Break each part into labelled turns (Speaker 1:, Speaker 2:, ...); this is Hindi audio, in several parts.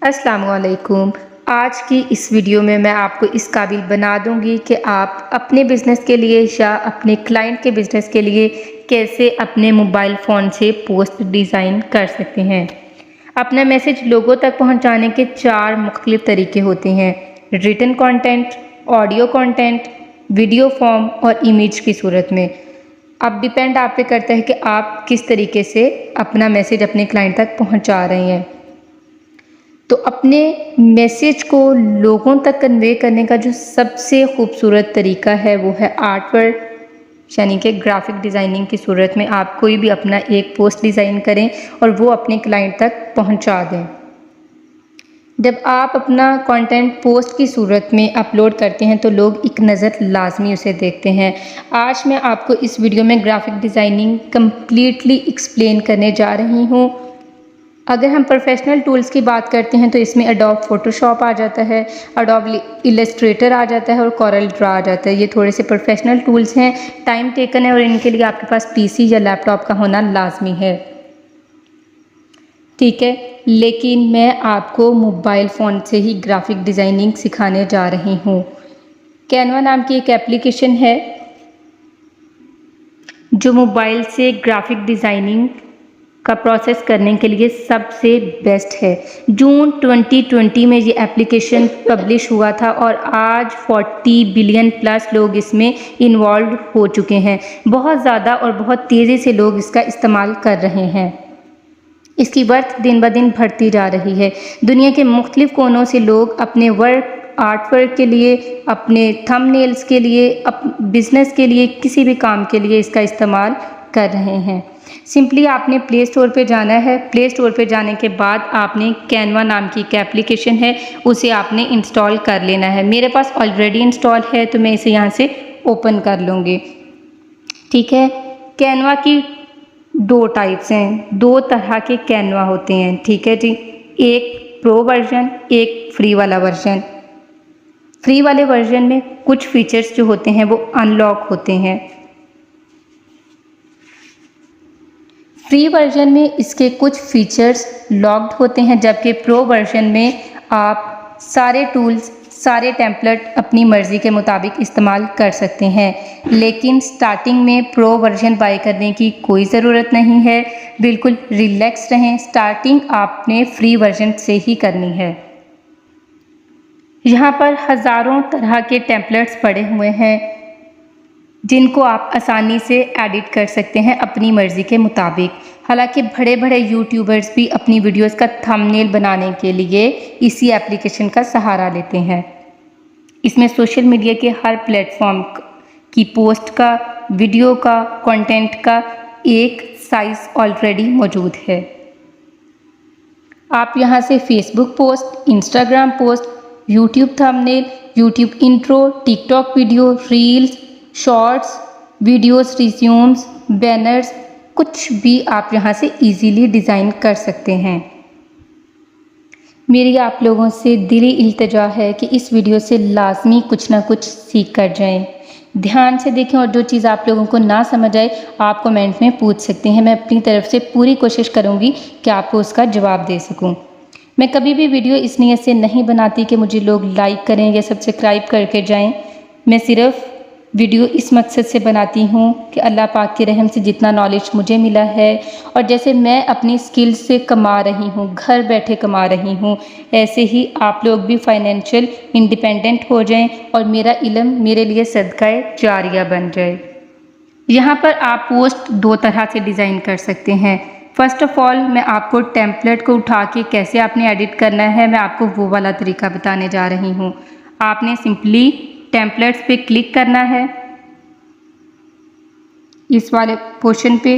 Speaker 1: अस्सलाम वालेकुम। आज की इस वीडियो में मैं आपको इस काबिल बना दूंगी कि आप अपने बिज़नेस के लिए या अपने क्लाइंट के बिज़नेस के लिए कैसे अपने मोबाइल फ़ोन से पोस्ट डिज़ाइन कर सकते हैं। अपना मैसेज लोगों तक पहुंचाने के 4 मुख्तलिफ तरीके होते हैं: written content, audio content, video form और इमेज की सूरत में। अब डिपेंड आप पे करता है कि आप किस तरीके से अपना मैसेज अपने क्लाइंट तक पहुंचा रहे हैं। तो अपने मैसेज को लोगों तक कन्वे करने का जो सबसे खूबसूरत तरीका है वो है आर्ट वर्क, यानी कि ग्राफिक डिज़ाइनिंग की सूरत में आप कोई भी अपना एक पोस्ट डिज़ाइन करें और वो अपने क्लाइंट तक पहुंचा दें। जब आप अपना कंटेंट पोस्ट की सूरत में अपलोड करते हैं तो लोग एक नज़र लाजमी उसे देखते हैं। आज मैं आपको इस वीडियो में ग्राफिक डिज़ाइनिंग कम्प्लीटली एक्सप्लेन करने जा रही हूँ। अगर हम प्रोफेशनल टूल्स की बात करते हैं तो इसमें एडोब फोटोशॉप आ जाता है, एडोब इलस्ट्रेटर आ जाता है और कोरल ड्रा आ जाता है। ये थोड़े से प्रोफेशनल टूल्स हैं, टाइम टेकन है और इनके लिए आपके पास पीसी या लैपटॉप का होना लाजमी है, ठीक है। लेकिन मैं आपको मोबाइल फ़ोन से ही ग्राफिक डिज़ाइनिंग सिखाने जा रही हूँ। कैनवा नाम की एक एप्लीकेशन है जो मोबाइल से ग्राफिक डिज़ाइनिंग का प्रोसेस करने के लिए सबसे बेस्ट है। जून 2020 में ये एप्लीकेशन पब्लिश हुआ था और आज 40 बिलियन प्लस लोग इसमें इन्वॉल्व हो चुके हैं। बहुत ज़्यादा और बहुत तेज़ी से लोग इसका इस्तेमाल कर रहे हैं। इसकी वर्थ दिन ब दिन बढ़ती जा रही है। दुनिया के मुख्तलिफ कोनों से लोग अपने आर्ट वर्क के लिए, अपने थंबनेल्स के लिए, बिज़नेस के लिए, किसी भी काम के लिए इसका इस्तेमाल कर रहे हैं। सिंपली आपने प्ले स्टोर पे जाना है। प्ले स्टोर पे जाने के बाद आपने कैनवा नाम की एक एप्लीकेशन है उसे आपने इंस्टॉल कर लेना है। मेरे पास ऑलरेडी इंस्टॉल है तो मैं इसे यहाँ से ओपन कर लूँगी, ठीक है। कैनवा की 2 टाइप्स हैं, 2 तरह के कैनवा होते हैं, ठीक है जी। एक प्रो वर्जन, एक फ्री वाला वर्जन। फ्री वाले वर्जन में कुछ फीचर्स जो होते हैं वो अनलॉक होते हैं। फ्री वर्जन में इसके कुछ फीचर्स लॉक्ड होते हैं, जबकि प्रो वर्जन में आप सारे टूल्स, सारे टेम्पलेट अपनी मर्ज़ी के मुताबिक इस्तेमाल कर सकते हैं। लेकिन स्टार्टिंग में प्रो वर्जन बाय करने की कोई ज़रूरत नहीं है, बिल्कुल रिलैक्स रहें। स्टार्टिंग आपने फ्री वर्जन से ही करनी है। यहाँ पर हज़ारों तरह के टेम्पलेट्स पड़े हुए हैं जिनको आप आसानी से एडिट कर सकते हैं अपनी मर्ज़ी के मुताबिक। हालांकि बड़े बड़े यूट्यूबर्स भी अपनी वीडियोस का थंबनेल बनाने के लिए इसी एप्लीकेशन का सहारा लेते हैं। इसमें सोशल मीडिया के हर प्लेटफॉर्म की पोस्ट का, वीडियो का, कंटेंट का एक साइज़ ऑलरेडी मौजूद है। आप यहाँ से Facebook post, Instagram post, YouTube thumbnail, YouTube intro, TikTok video, reels, shorts, videos, resumes, banners, कुछ भी आप यहाँ से इजीली डिज़ाइन कर सकते हैं। मेरी आप लोगों से दिली इल्तिजा है कि इस वीडियो से लाजमी कुछ ना कुछ सीख कर जाएं। ध्यान से देखें और जो चीज़ आप लोगों को ना समझ आए आप कमेंट में पूछ सकते हैं। मैं अपनी तरफ से पूरी कोशिश करूँगी कि आपको उसका जवाब दे सकूँ। मैं कभी भी वीडियो इस नीयत से नहीं बनाती कि मुझे लोग लाइक करें या सब्सक्राइब करके जाएं। मैं सिर्फ वीडियो इस मकसद से बनाती हूँ कि अल्लाह पाक के रहम से जितना नॉलेज मुझे मिला है और जैसे मैं अपनी स्किल्स से कमा रही हूँ, घर बैठे कमा रही हूँ, ऐसे ही आप लोग भी फाइनेंशियल इंडिपेंडेंट हो जाएं और मेरा इल्म मेरे लिए सदकाए जारिया बन जाए। यहाँ पर आप पोस्ट 2 तरह से डिज़ाइन कर सकते हैं। फर्स्ट ऑफ ऑल मैं आपको टेम्पलेट को उठा के कैसे आपने एडिट करना है, मैं आपको वो वाला तरीका बताने जा रही हूँ। आपने सिंपली टेम्पलेट्स पे क्लिक करना है, इस वाले पोर्शन पे,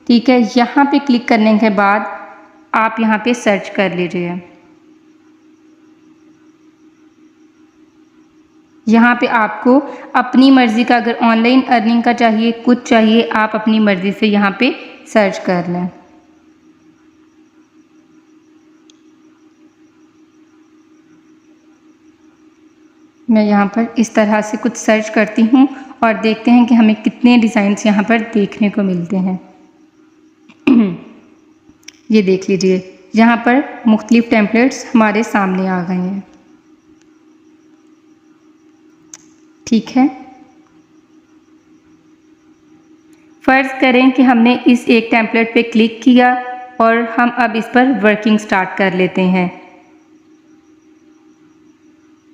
Speaker 1: ठीक है। यहाँ पे क्लिक करने के बाद आप यहाँ पे सर्च कर लीजिए। यहाँ पे आपको अपनी मर्ज़ी का, अगर ऑनलाइन अर्निंग का चाहिए, कुछ चाहिए, आप अपनी मर्ज़ी से यहाँ पे सर्च कर लें। मैं यहाँ पर इस तरह से कुछ सर्च करती हूँ और देखते हैं कि हमें कितने डिज़ाइंस यहाँ पर देखने को मिलते हैं। ये देख लीजिए, यहाँ पर मुख्तलिफ टेम्पलेट्स हमारे सामने आ गए हैं। ठीक है, फ़र्ज़ करें कि हमने इस एक टेम्पलेट पे क्लिक किया और हम अब इस पर वर्किंग स्टार्ट कर लेते हैं।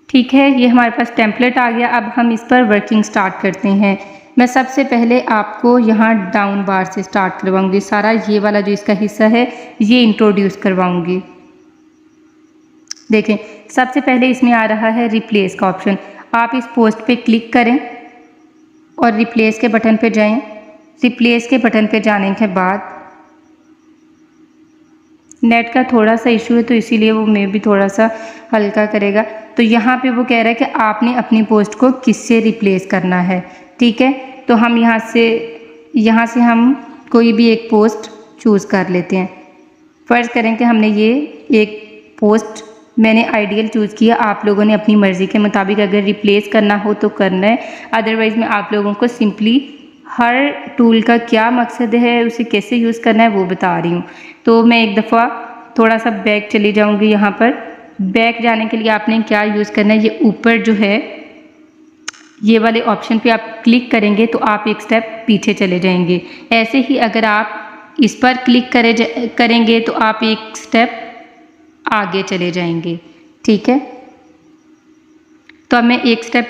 Speaker 1: ठीक है, ये हमारे पास टेम्पलेट आ गया। अब हम इस पर वर्किंग स्टार्ट करते हैं। मैं सबसे पहले आपको यहाँ डाउन बार से स्टार्ट करवाऊंगी। सारा ये वाला जो इसका हिस्सा है ये इंट्रोड्यूस करवाऊंगी। देखें, सबसे पहले इसमें आ रहा है रिप्लेस का ऑप्शन। आप इस पोस्ट पे क्लिक करें और रिप्लेस के बटन पे जाएं। रिप्लेस के बटन पे जाने के बाद नेट का थोड़ा सा इशू है तो इसीलिए वो मे भी थोड़ा सा हल्का करेगा। तो यहाँ पे वो कह रहा है कि आपने अपनी पोस्ट को किससे रिप्लेस करना है। ठीक है, तो हम यहाँ से हम कोई भी एक पोस्ट चूज़ कर लेते हैं। फ़र्ज़ करें कि हमने ये एक पोस्ट मैंने आइडियल चूज़ किया। आप लोगों ने अपनी मर्ज़ी के मुताबिक अगर रिप्लेस करना हो तो करना है, अदरवाइज़ मैं आप लोगों को सिंपली हर टूल का क्या मकसद है, उसे कैसे यूज़ करना है वो बता रही हूँ। तो मैं एक दफ़ा थोड़ा सा बैक चली जाऊँगी। यहाँ पर बैक जाने के लिए आपने क्या यूज़ करना है, ये ऊपर जो है ये वाले ऑप्शन पे आप क्लिक करेंगे तो आप एक स्टेप पीछे चले जाएंगे। ऐसे ही अगर आप इस पर क्लिक करेंगे तो आप एक स्टेप आगे चले जाएंगे। ठीक है, तो अब मैं एक स्टेप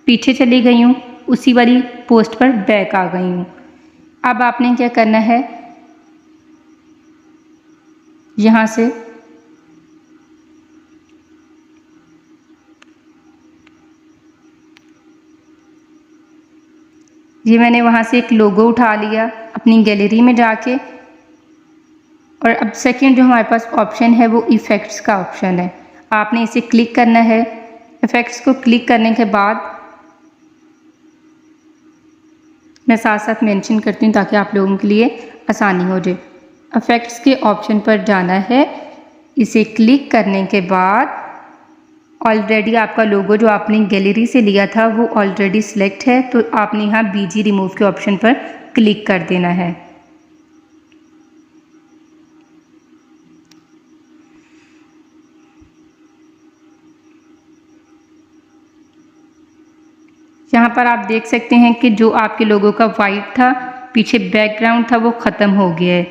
Speaker 1: पीछे चली गई हूँ, उसी वाली पोस्ट पर बैक आ गई हूँ। अब आपने क्या करना है, यहाँ से ये मैंने वहाँ से एक लोगो उठा लिया अपनी गैलरी में जाके, और अब सेकंड जो हमारे पास ऑप्शन है वो इफ़ेक्ट्स का ऑप्शन है। आपने इसे क्लिक करना है। इफ़ेक्ट्स को क्लिक करने के बाद मैं साथ साथ मेंशन करती हूँ ताकि आप लोगों के लिए आसानी हो जाए। इफ़ेक्ट्स के ऑप्शन पर जाना है। इसे क्लिक करने के बाद ऑलरेडी आपका लोगो जो आपने गैलरी से लिया था वो ऑलरेडी सिलेक्ट है, तो आपने यहाँ बीजी रिमूव के ऑप्शन पर क्लिक कर देना है। यहाँ पर आप देख सकते हैं कि जो आपके लोगों का वाइट था, पीछे बैकग्राउंड था, वो ख़त्म हो गया है।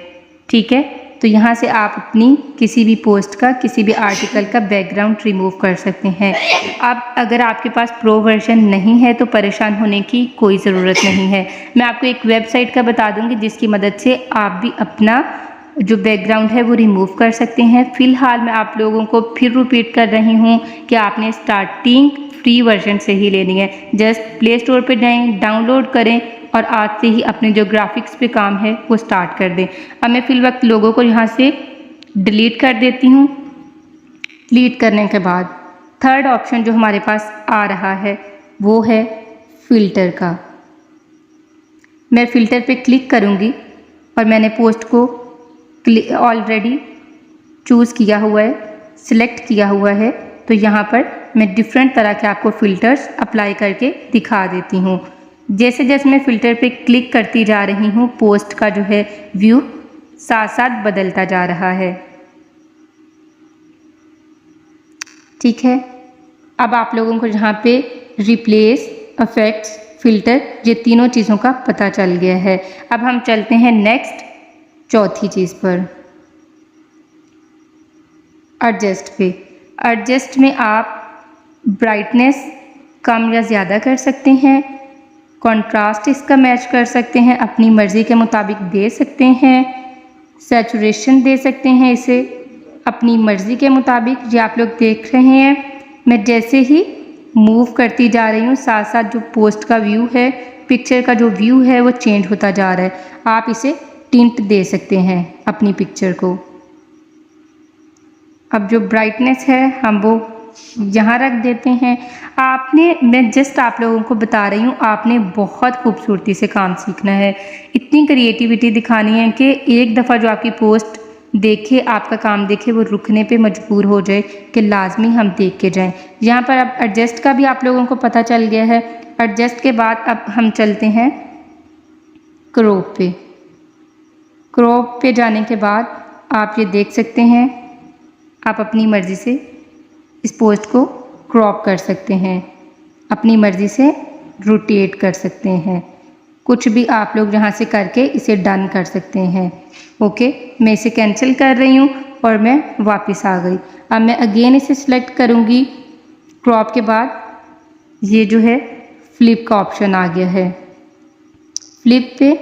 Speaker 1: ठीक है, तो यहाँ से आप अपनी किसी भी पोस्ट का, किसी भी आर्टिकल का बैकग्राउंड रिमूव कर सकते हैं। अब अगर आपके पास प्रो वर्जन नहीं है तो परेशान होने की कोई ज़रूरत नहीं है। मैं आपको एक वेबसाइट का बता दूँगी जिसकी मदद से आप भी अपना जो बैकग्राउंड है वो रिमूव कर सकते हैं। फ़िलहाल मैं आप लोगों को फिर रिपीट कर रही हूँ कि आपने स्टार्टिंग फ्री वर्जन से ही लेनी है। जस्ट प्ले स्टोर पे जाएं, डाउनलोड करें और आज से ही अपने जो ग्राफिक्स पे काम है वो स्टार्ट कर दें। अब मैं फिल वक्त लोगों को यहाँ से डिलीट कर देती हूँ। डिलीट करने के बाद थर्ड ऑप्शन जो हमारे पास आ रहा है वो है फ़िल्टर का। मैं फ़िल्टर पे क्लिक करूँगी और मैंने पोस्ट को ऑलरेडी चूज़ किया हुआ है, सिलेक्ट किया हुआ है, तो यहाँ पर मैं डिफरेंट तरह के आपको फ़िल्टर्स अप्लाई करके दिखा देती हूँ। जैसे जैसे मैं फ़िल्टर पे क्लिक करती जा रही हूँ, पोस्ट का जो है व्यू साथ साथ बदलता जा रहा है। ठीक है, अब आप लोगों को यहाँ पे रिप्लेस, इफ़ेक्ट्स, फ़िल्टर, ये तीनों चीज़ों का पता चल गया है। अब हम चलते हैं नेक्स्ट चौथी चीज़ पर, एडजस्ट पे। एडजस्ट में आप ब्राइटनेस कम या ज़्यादा कर सकते हैं, कंट्रास्ट इसका मैच कर सकते हैं, अपनी मर्ज़ी के मुताबिक दे सकते हैं, सैचुरेशन दे सकते हैं इसे अपनी मर्ज़ी के मुताबिक। ये आप लोग देख रहे हैं, मैं जैसे ही मूव करती जा रही हूँ साथ साथ जो पोस्ट का व्यू है, पिक्चर का जो व्यू है वो चेंज होता जा रहा है। आप इसे टिंट दे सकते हैं अपनी पिक्चर को। अब जो ब्राइटनेस है हम वो यहाँ रख देते हैं। मैं जस्ट आप लोगों को बता रही हूँ, आपने बहुत खूबसूरती से काम सीखना है, इतनी क्रिएटिविटी दिखानी है कि एक दफ़ा जो आपकी पोस्ट देखे, आपका काम देखे, वो रुकने पे मजबूर हो जाए कि लाजमी हम देख के जाएं। यहाँ पर अब एडजस्ट का भी आप लोगों को पता चल गया है। एडजस्ट के बाद अब हम चलते हैं क्रॉप पे। क्रॉप पे जाने के बाद आप ये देख सकते हैं, आप अपनी मर्ज़ी से इस पोस्ट को क्रॉप कर सकते हैं, अपनी मर्ज़ी से रोटेट कर सकते हैं, कुछ भी आप लोग यहाँ से करके इसे डन कर सकते हैं। ओके, मैं इसे कैंसिल कर रही हूँ और मैं वापस आ गई। अब मैं अगेन इसे सिलेक्ट करूँगी। क्रॉप के बाद ये जो है फ्लिप का ऑप्शन आ गया है। फ्लिप पे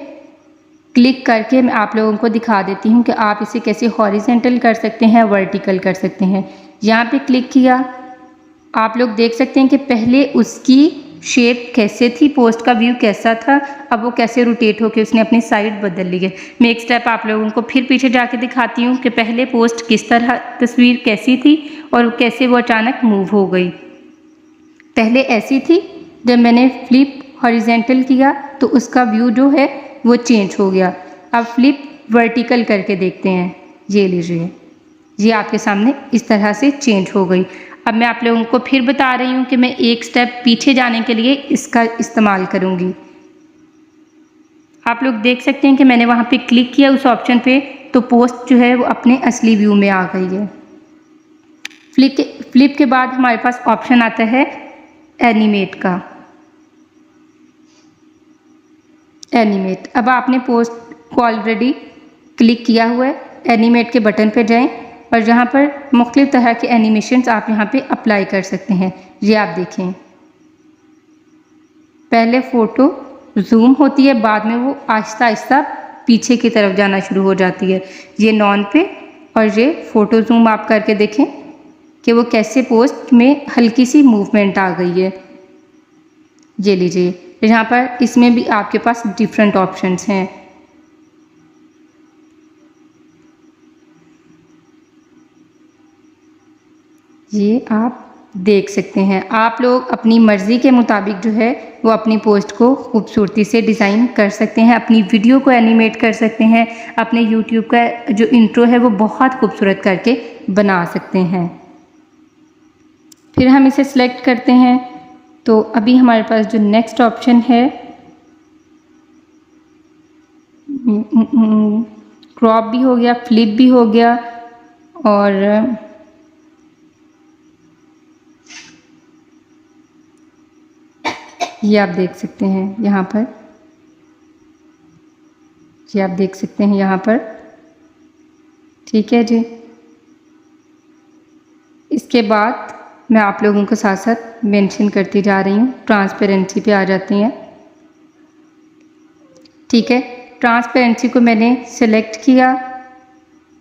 Speaker 1: क्लिक करके मैं आप लोगों को दिखा देती हूँ कि आप इसे कैसे हॉरिजेंटल कर सकते हैं, वर्टिकल कर सकते हैं। यहाँ पे क्लिक किया, आप लोग देख सकते हैं कि पहले उसकी शेप कैसे थी, पोस्ट का व्यू कैसा था, अब वो कैसे रोटेट होकर उसने अपनी साइड बदल ली है। मैं एक स्टेप आप लोगों को फिर पीछे जाके दिखाती हूँ कि पहले पोस्ट किस तरह, तस्वीर कैसी थी और कैसे वो अचानक मूव हो गई। पहले ऐसी थी, जब मैंने फ्लिप हॉरिजेंटल किया तो उसका व्यू जो है वो चेंज हो गया। अब फ्लिप वर्टिकल करके देखते हैं, ये लीजिए, ये आपके सामने इस तरह से चेंज हो गई। अब मैं आप लोगों को फिर बता रही हूँ कि मैं एक स्टेप पीछे जाने के लिए इसका इस्तेमाल करूँगी। आप लोग देख सकते हैं कि मैंने वहाँ पे क्लिक किया उस ऑप्शन पे, तो पोस्ट जो है वो अपने असली व्यू में आ गई है। फ्लिप के बाद हमारे पास ऑप्शन आता है एनिमेट का। एनिमेट, अब आपने पोस्ट को ऑलरेडी क्लिक किया हुआ है, एनिमेट के बटन पे जाएं और यहाँ पर मुख्तलिफ तरह के एनिमेशंस आप यहाँ पे अप्लाई कर सकते हैं। ये आप देखें, पहले फ़ोटो जूम होती है, बाद में वो आहिस्ता आहिस्ता पीछे की तरफ जाना शुरू हो जाती है। ये नॉन पे, और ये फ़ोटो जूम आप करके देखें कि वो कैसे पोस्ट में हल्की सी मूवमेंट आ गई है। ये लीजिए, यहाँ पर इसमें भी आपके पास डिफरेंट ऑप्शंस हैं। ये आप देख सकते हैं। आप लोग अपनी मर्ज़ी के मुताबिक जो है वो अपनी पोस्ट को खूबसूरती से डिज़ाइन कर सकते हैं, अपनी वीडियो को एनिमेट कर सकते हैं, अपने यूट्यूब का जो इंट्रो है वो बहुत खूबसूरत करके बना सकते हैं। फिर हम इसे सिलेक्ट करते हैं, तो अभी हमारे पास जो नेक्स्ट ऑप्शन है क्रॉप भी हो गया, फ्लिप भी हो गया, और ये आप देख सकते हैं यहाँ पर, ये आप देख सकते हैं यहाँ पर। ठीक है जी, इसके बाद मैं आप लोगों के साथ साथ मेंशन करती जा रही हूँ। ट्रांसपेरेंसी पे आ जाती हैं। ठीक है, ट्रांसपेरेंसी को मैंने सेलेक्ट किया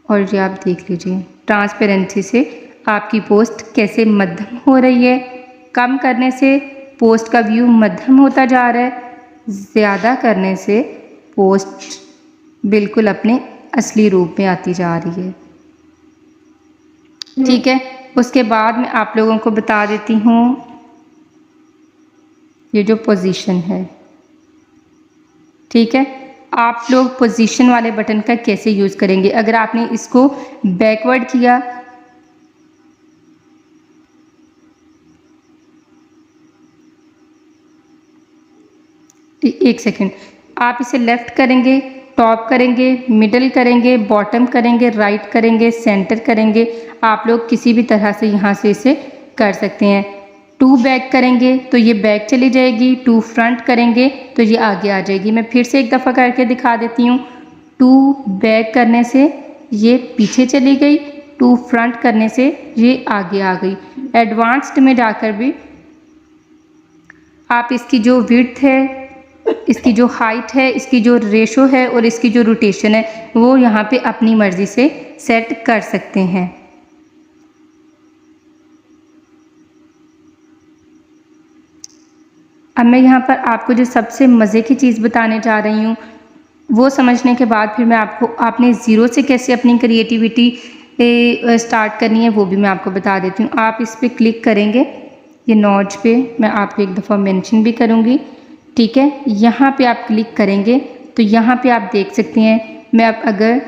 Speaker 1: और ये आप देख लीजिए, ट्रांसपेरेंसी से आपकी पोस्ट कैसे मध्यम हो रही है। कम करने से पोस्ट का व्यू मध्यम होता जा रहा है, ज़्यादा करने से पोस्ट बिल्कुल अपने असली रूप में आती जा रही है। ठीक है, उसके बाद मैं आप लोगों को बता देती हूँ ये जो पोजीशन है। ठीक है, आप लोग पोजीशन वाले बटन का कैसे यूज़ करेंगे। अगर आपने इसको बैकवर्ड किया, एक सेकेंड, आप इसे लेफ़्ट करेंगे, टॉप करेंगे, मिडल करेंगे, बॉटम करेंगे, राइट करेंगे, सेंटर करेंगे, आप लोग किसी भी तरह से यहाँ से इसे कर सकते हैं। 2 बैक करेंगे तो ये बैक चली जाएगी, 2 फ्रंट करेंगे तो ये आगे आ जाएगी। मैं फिर से एक दफ़ा करके दिखा देती हूँ। 2 बैक करने से ये पीछे चली गई, 2 फ्रंट करने से ये आगे आ गई। एडवांस्ड में जाकर भी आप इसकी जो विड्थ है, इसकी जो हाइट है, इसकी जो रेशो है और इसकी जो रोटेशन है वो यहाँ पे अपनी मर्ज़ी से सेट कर सकते हैं। अब मैं यहाँ पर आपको जो सबसे मज़े की चीज़ बताने जा रही हूँ वो समझने के बाद फिर मैं आपने ज़ीरो से कैसे अपनी क्रिएटिविटी स्टार्ट करनी है वो भी मैं आपको बता देती हूँ। आप इस पर क्लिक करेंगे, ये नॉच पे मैं आपको एक दफ़ा मेंशन भी करूँगी। ठीक है, यहाँ पे आप क्लिक करेंगे तो यहाँ पे आप देख सकते हैं, मैं अब अगर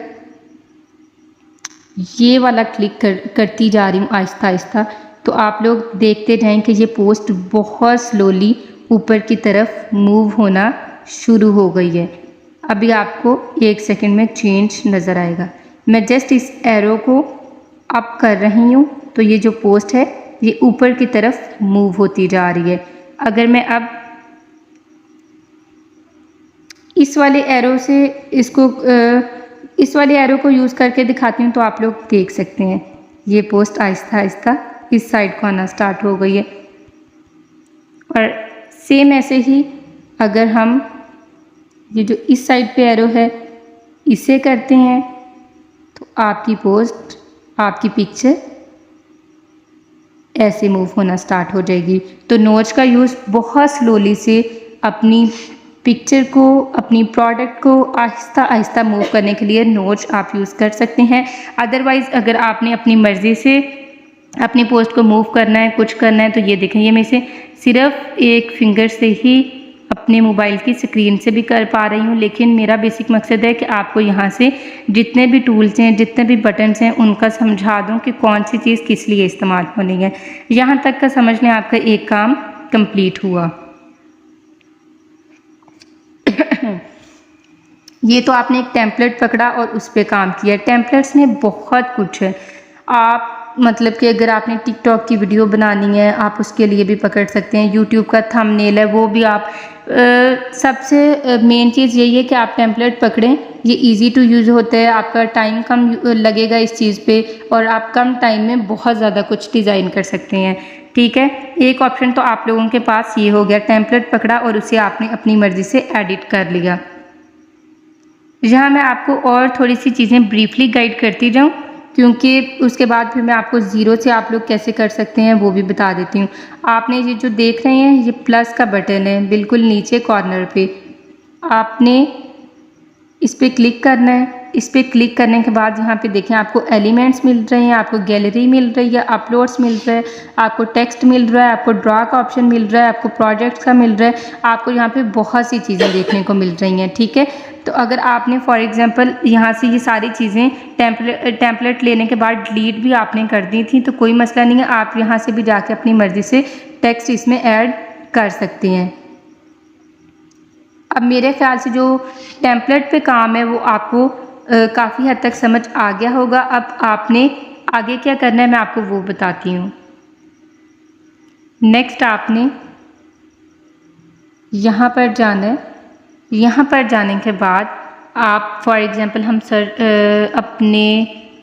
Speaker 1: ये वाला क्लिक करती जा रही हूँ आहिस्ता आहिस्ता, तो आप लोग देखते जाएं कि ये पोस्ट बहुत स्लोली ऊपर की तरफ मूव होना शुरू हो गई है। अभी आपको 1 सेकंड में चेंज नज़र आएगा। मैं जस्ट इस एरो को अप कर रही हूँ तो ये जो पोस्ट है ये ऊपर की तरफ मूव होती जा रही है। अगर मैं अब इस वाले एरो से इस वाले एरो को यूज़ करके दिखाती हूँ तो आप लोग देख सकते हैं ये पोस्ट आहिस्ता आहिस्ता इस साइड को आना स्टार्ट हो गई है। और सेम ऐसे ही अगर हम ये जो इस साइड पे एरो है इसे करते हैं तो आपकी पोस्ट, आपकी पिक्चर ऐसे मूव होना स्टार्ट हो जाएगी। तो नोच का यूज़ बहुत स्लोली से अपनी पिक्चर को, अपनी प्रोडक्ट को आहिस्ता आहिस्ता मूव करने के लिए नोच आप यूज़ कर सकते हैं। अदरवाइज़ अगर आपने अपनी मर्ज़ी से अपनी पोस्ट को मूव करना है, कुछ करना है, तो ये देखें ये मैं इसे सिर्फ एक फिंगर से ही अपने मोबाइल की स्क्रीन से भी कर पा रही हूँ। लेकिन मेरा बेसिक मकसद है कि आपको यहाँ से जितने भी टूल्स हैं, जितने भी बटन्स हैं, उनका समझा दूँ कि कौन सी चीज़ किस लिए इस्तेमाल होनी है। यहाँ तक का समझ लें आपका एक काम कंप्लीट हुआ। ये तो आपने एक टेम्पलेट पकड़ा और उस पर काम किया। टेम्पलेट्स में बहुत कुछ है। आप मतलब कि अगर आपने टिकटॉक की वीडियो बनानी है आप उसके लिए भी पकड़ सकते हैं। यूट्यूब का थंबनेल है वो भी आप सबसे मेन चीज़ यही है कि आप टेम्पलेट पकड़ें। ये इजी टू यूज़ होता है, आपका टाइम कम लगेगा इस चीज़ पे और आप कम टाइम में बहुत ज़्यादा कुछ डिज़ाइन कर सकते हैं। ठीक है, एक ऑप्शन तो आप लोगों के पास ये हो गया, टेम्पलेट पकड़ा और उसे आपने अपनी मर्ज़ी से एडिट कर लिया। यहाँ मैं आपको और थोड़ी सी चीज़ें ब्रीफली गाइड करती जाऊँ क्योंकि उसके बाद फिर मैं आपको ज़ीरो से आप लोग कैसे कर सकते हैं वो भी बता देती हूँ। आपने ये जो देख रहे हैं ये प्लस का बटन है बिल्कुल नीचे कॉर्नर पे, आपने इस पर क्लिक करना है। इस पर क्लिक करने के बाद यहाँ पे देखें आपको एलिमेंट्स मिल रहे हैं, आपको गैलरी मिल रही है, अपलोड्स मिल रहा है, आपको टेक्स्ट मिल रहा है, आपको ड्रा का ऑप्शन मिल रहा है, आपको प्रोजेक्ट्स का मिल रहा है, आपको यहाँ पे बहुत सी चीज़ें देखने को मिल रही हैं। ठीक है, तो अगर आपने फॉर एग्जांपल यहाँ से ये सारी चीज़ें टेम्पलेट लेने के बाद डिलीट भी आपने कर दी थी तो कोई मसला नहीं है, आप यहाँ से भी जाके अपनी मर्ज़ी से टेक्स्ट इसमें ऐड कर सकते हैं। अब मेरे ख्याल से जो टेम्पलेट पे काम है वो आपको काफ़ी हद तक समझ आ गया होगा। अब आपने आगे क्या करना है मैं आपको वो बताती हूँ। नेक्स्ट आपने यहाँ पर जाना है। यहाँ पर जाने के बाद आप फॉर एग्ज़ाम्पल हम अपने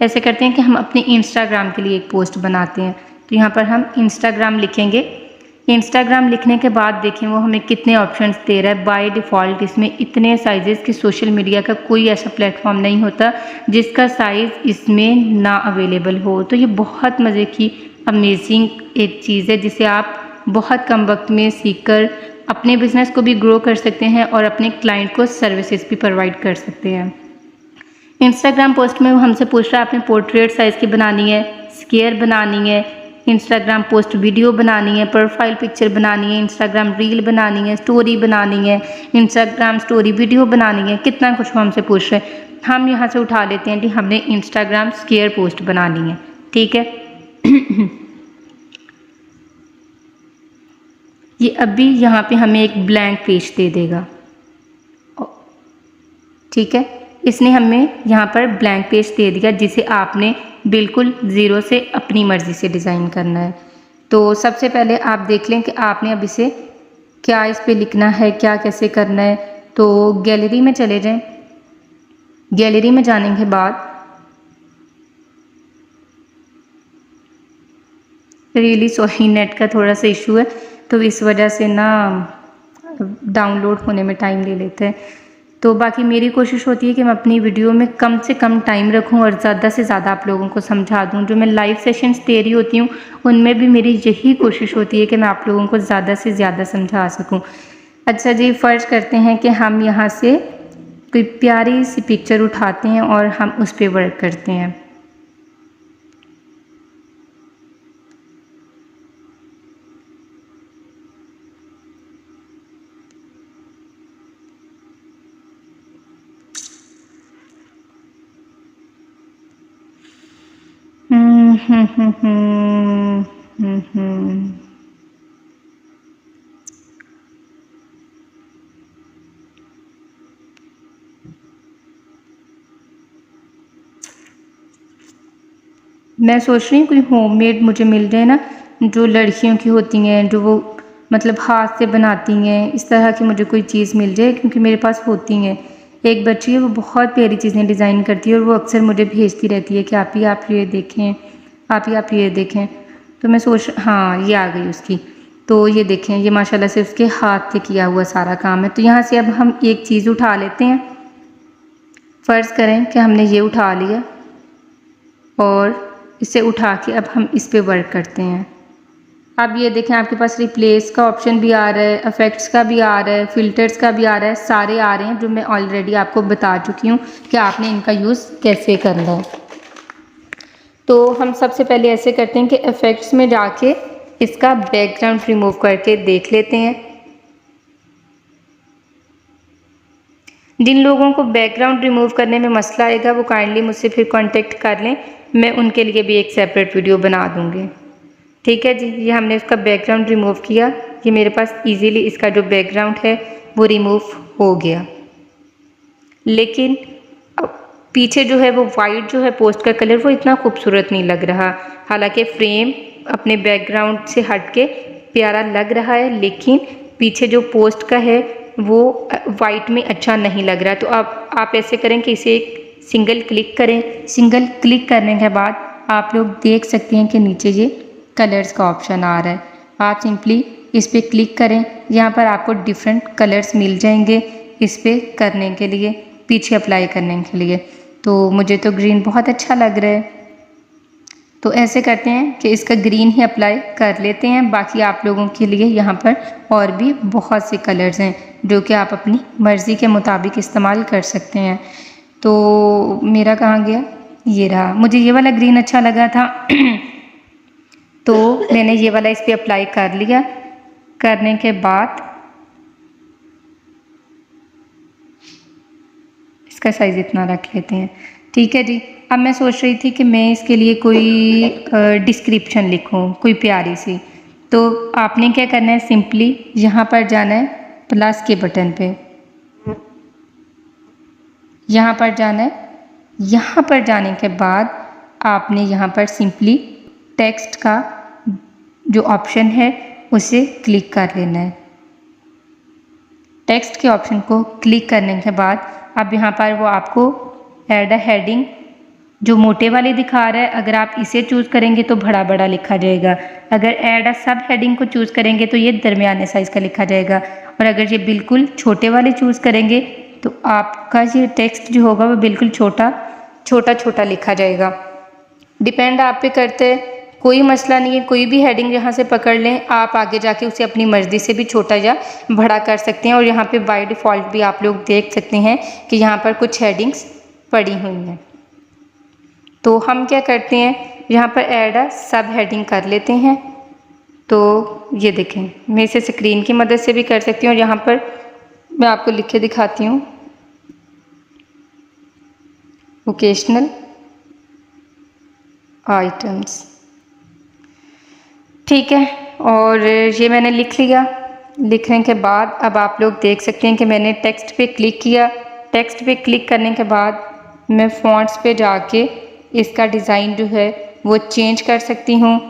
Speaker 1: ऐसे करते हैं कि हम अपने इंस्टाग्राम के लिए एक पोस्ट बनाते हैं तो यहाँ पर हम इंस्टाग्राम लिखेंगे। इंस्टाग्राम लिखने के बाद देखें वो हमें कितने ऑप्शंस दे रहा है। बाय डिफ़ॉल्ट इसमें इतने साइजेस कि सोशल मीडिया का कोई ऐसा प्लेटफॉर्म नहीं होता जिसका साइज़ इसमें ना अवेलेबल हो। तो ये बहुत मज़े की अमेजिंग एक चीज़ है जिसे आप बहुत कम वक्त में सीखकर अपने बिजनेस को भी ग्रो कर सकते हैं और अपने क्लाइंट को सर्विसेज भी प्रोवाइड कर सकते हैं। इंस्टाग्राम पोस्ट में वो हमसे पूछ रहा है आपने पोर्ट्रेट साइज़ की बनानी है, स्क्वायर बनानी है, इंस्टाग्राम पोस्ट वीडियो बनानी है, प्रोफाइल पिक्चर बनानी है, इंस्टाग्राम रील बनानी है, स्टोरी बनानी है, इंस्टाग्राम स्टोरी वीडियो बनानी है, कितना कुछ वो हमसे पूछ रहे हैं। हम यहाँ से उठा लेते हैं कि हमने इंस्टाग्राम स्क्वायर पोस्ट बनानी है। ठीक है ये अभी यहाँ पे हमें एक ब्लैंक पेज दे देगा। ठीक है, इसने हमें यहाँ पर ब्लैंक पेज दे दिया जिसे आपने बिल्कुल ज़ीरो से अपनी मर्ज़ी से डिज़ाइन करना है। तो सबसे पहले आप देख लें कि आपने अब इसे क्या इस पे लिखना है, क्या कैसे करना है। तो गैलरी में चले जाएं। गैलरी में जाने के बाद रियली सॉरी नेट का थोड़ा सा इशू है तो इस वजह से ना डाउनलोड होने में टाइम ले लेते हैं। तो बाकी मेरी कोशिश होती है कि मैं अपनी वीडियो में कम से कम टाइम रखूं और ज़्यादा से ज़्यादा आप लोगों को समझा दूं। जो मैं लाइव सेशंस दे रही होती हूँ उनमें भी मेरी यही कोशिश होती है कि मैं आप लोगों को ज़्यादा से ज़्यादा समझा सकूं। अच्छा जी, फ़र्ज़ करते हैं कि हम यहाँ से कोई प्यारी सी पिक्चर उठाते हैं और हम उस पर वर्क करते हैं। मैं सोच रही हूँ कोई होममेड मुझे मिल जाए ना, जो लड़कियों की होती हैं, जो वो मतलब हाथ से बनाती हैं, इस तरह की मुझे कोई चीज़ मिल जाए, क्योंकि मेरे पास होती हैं। एक बच्ची है, वो बहुत प्यारी चीज़ें डिज़ाइन करती है और वो अक्सर मुझे भेजती रहती है कि आप ये देखें, आप ये देखें। तो मैं हाँ, ये आ गई उसकी। तो ये देखें, ये माशाल्लाह से उसके हाथ से किया हुआ सारा काम है। तो यहाँ से अब हम एक चीज़ उठा लेते हैं। फ़र्ज़ करें कि हमने ये उठा लिया और इसे उठा के अब हम इस पे वर्क करते हैं। अब ये देखें, आपके पास रिप्लेस का ऑप्शन भी आ रहा है, इफ़ेक्ट्स का भी आ रहा है, फ़िल्टर्स का भी आ रहा है, सारे आ रहे हैं जो मैं ऑलरेडी आपको बता चुकी हूँ कि आपने इनका यूज़ कैसे करना है। तो हम सबसे पहले ऐसे करते हैं कि इफ़ेक्ट्स में जाके इसका बैकग्राउंड रिमूव करके देख लेते हैं। जिन लोगों को बैकग्राउंड रिमूव करने में मसला आएगा वो काइंडली मुझसे फिर कांटेक्ट कर लें, मैं उनके लिए भी एक सेपरेट वीडियो बना दूँगी। ठीक है जी, ये हमने इसका बैकग्राउंड रिमूव किया। ये मेरे पास इजीली इसका जो बैकग्राउंड है वो रिमूव हो गया। लेकिन पीछे जो है वो वाइट जो है पोस्ट का कलर, वो इतना खूबसूरत नहीं लग रहा। हालांकि फ्रेम अपने बैकग्राउंड से हट के प्यारा लग रहा है, लेकिन पीछे जो पोस्ट का है वो वाइट में अच्छा नहीं लग रहा। तो अब आप ऐसे करें कि इसे एक सिंगल क्लिक करें। सिंगल क्लिक करने के बाद आप लोग देख सकते हैं कि नीचे ये कलर्स का ऑप्शन आ रहा है। आप सिंपली इस पर क्लिक करें, यहाँ पर आपको डिफरेंट कलर्स मिल जाएंगे इस पर करने के लिए, पीछे अप्लाई करने के लिए। तो मुझे तो ग्रीन बहुत अच्छा लग रहा है, तो ऐसे करते हैं कि इसका ग्रीन ही अप्लाई कर लेते हैं। बाकी आप लोगों के लिए यहाँ पर और भी बहुत से कलर्स हैं जो कि आप अपनी मर्ज़ी के मुताबिक इस्तेमाल कर सकते हैं। तो मेरा कहाँ गया, ये रहा। मुझे ये वाला ग्रीन अच्छा लगा था तो मैंने ये वाला इस पर अप्लाई कर लिया। करने के बाद इसका साइज़ इतना रख लेते हैं। ठीक है जी। अब मैं सोच रही थी कि मैं इसके लिए कोई डिस्क्रिप्शन लिखूं, कोई प्यारी सी। तो आपने क्या करना है, सिंपली यहाँ पर जाना है प्लस के बटन पे, यहाँ पर जाना है। यहाँ पर जाने के बाद आपने यहाँ पर सिंपली टेक्स्ट का जो ऑप्शन है उसे क्लिक कर लेना है। टेक्स्ट के ऑप्शन को क्लिक करने के बाद अब यहाँ पर वो आपको ऐड अ हेडिंग जो मोटे वाले दिखा रहा है, अगर आप इसे चूज़ करेंगे तो बड़ा बड़ा लिखा जाएगा। अगर ऐड अ सब हेडिंग को चूज़ करेंगे तो ये दरमियाने साइज़ का लिखा जाएगा। और अगर ये बिल्कुल छोटे वाले चूज़ करेंगे तो आपका ये टेक्स्ट जो होगा वो बिल्कुल छोटा छोटा लिखा जाएगा। डिपेंड आप पे करते हैं, कोई मसला नहीं है। कोई भी हेडिंग यहाँ से पकड़ लें, आप आगे जाके उसे अपनी मर्ज़ी से भी छोटा या बड़ा कर सकते हैं। और यहाँ पे बाय डिफ़ॉल्ट भी आप लोग देख सकते हैं कि यहाँ पर कुछ हेडिंग्स पड़ी हुई हैं। तो हम क्या करते हैं, यहाँ पर ऐड अ सब हेडिंग कर लेते हैं। तो ये देखें, मैं इसे स्क्रीन की मदद से भी कर सकती हूँ। और यहाँ पर मैं आपको लिख के दिखाती हूँ, वोकेशनल आइटम्स। ठीक है, और ये मैंने लिख लिया। लिखने के बाद अब आप लोग देख सकते हैं कि मैंने टेक्स्ट पे क्लिक किया। टेक्स्ट पे क्लिक करने के बाद मैं फ़ॉन्ट्स पे जाके इसका डिज़ाइन जो है वो चेंज कर सकती हूँ।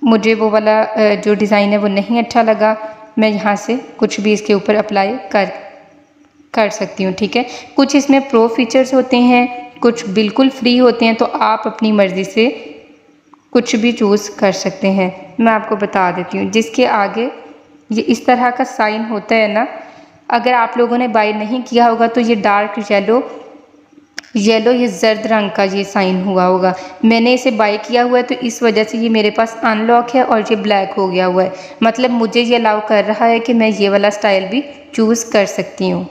Speaker 1: मुझे वो वाला जो डिज़ाइन है वो नहीं अच्छा लगा, मैं यहाँ से कुछ भी इसके ऊपर अप्लाई कर सकती हूँ। ठीक है, कुछ इसमें प्रो फीचर्स होते हैं, कुछ बिल्कुल फ्री होते हैं, तो आप अपनी मर्ज़ी से कुछ भी चूज़ कर सकते हैं। मैं आपको बता देती हूँ, जिसके आगे ये इस तरह का साइन होता है ना, अगर आप लोगों ने बाय नहीं किया होगा तो ये डार्क येलो ये जर्द रंग का ये साइन हुआ होगा। मैंने इसे बाय किया हुआ है तो इस वजह से ये मेरे पास अनलॉक है और ये ब्लैक हो गया हुआ है। मतलब मुझे ये अलाउ कर रहा है कि मैं ये वाला स्टाइल भी चूज़ कर सकती हूँ।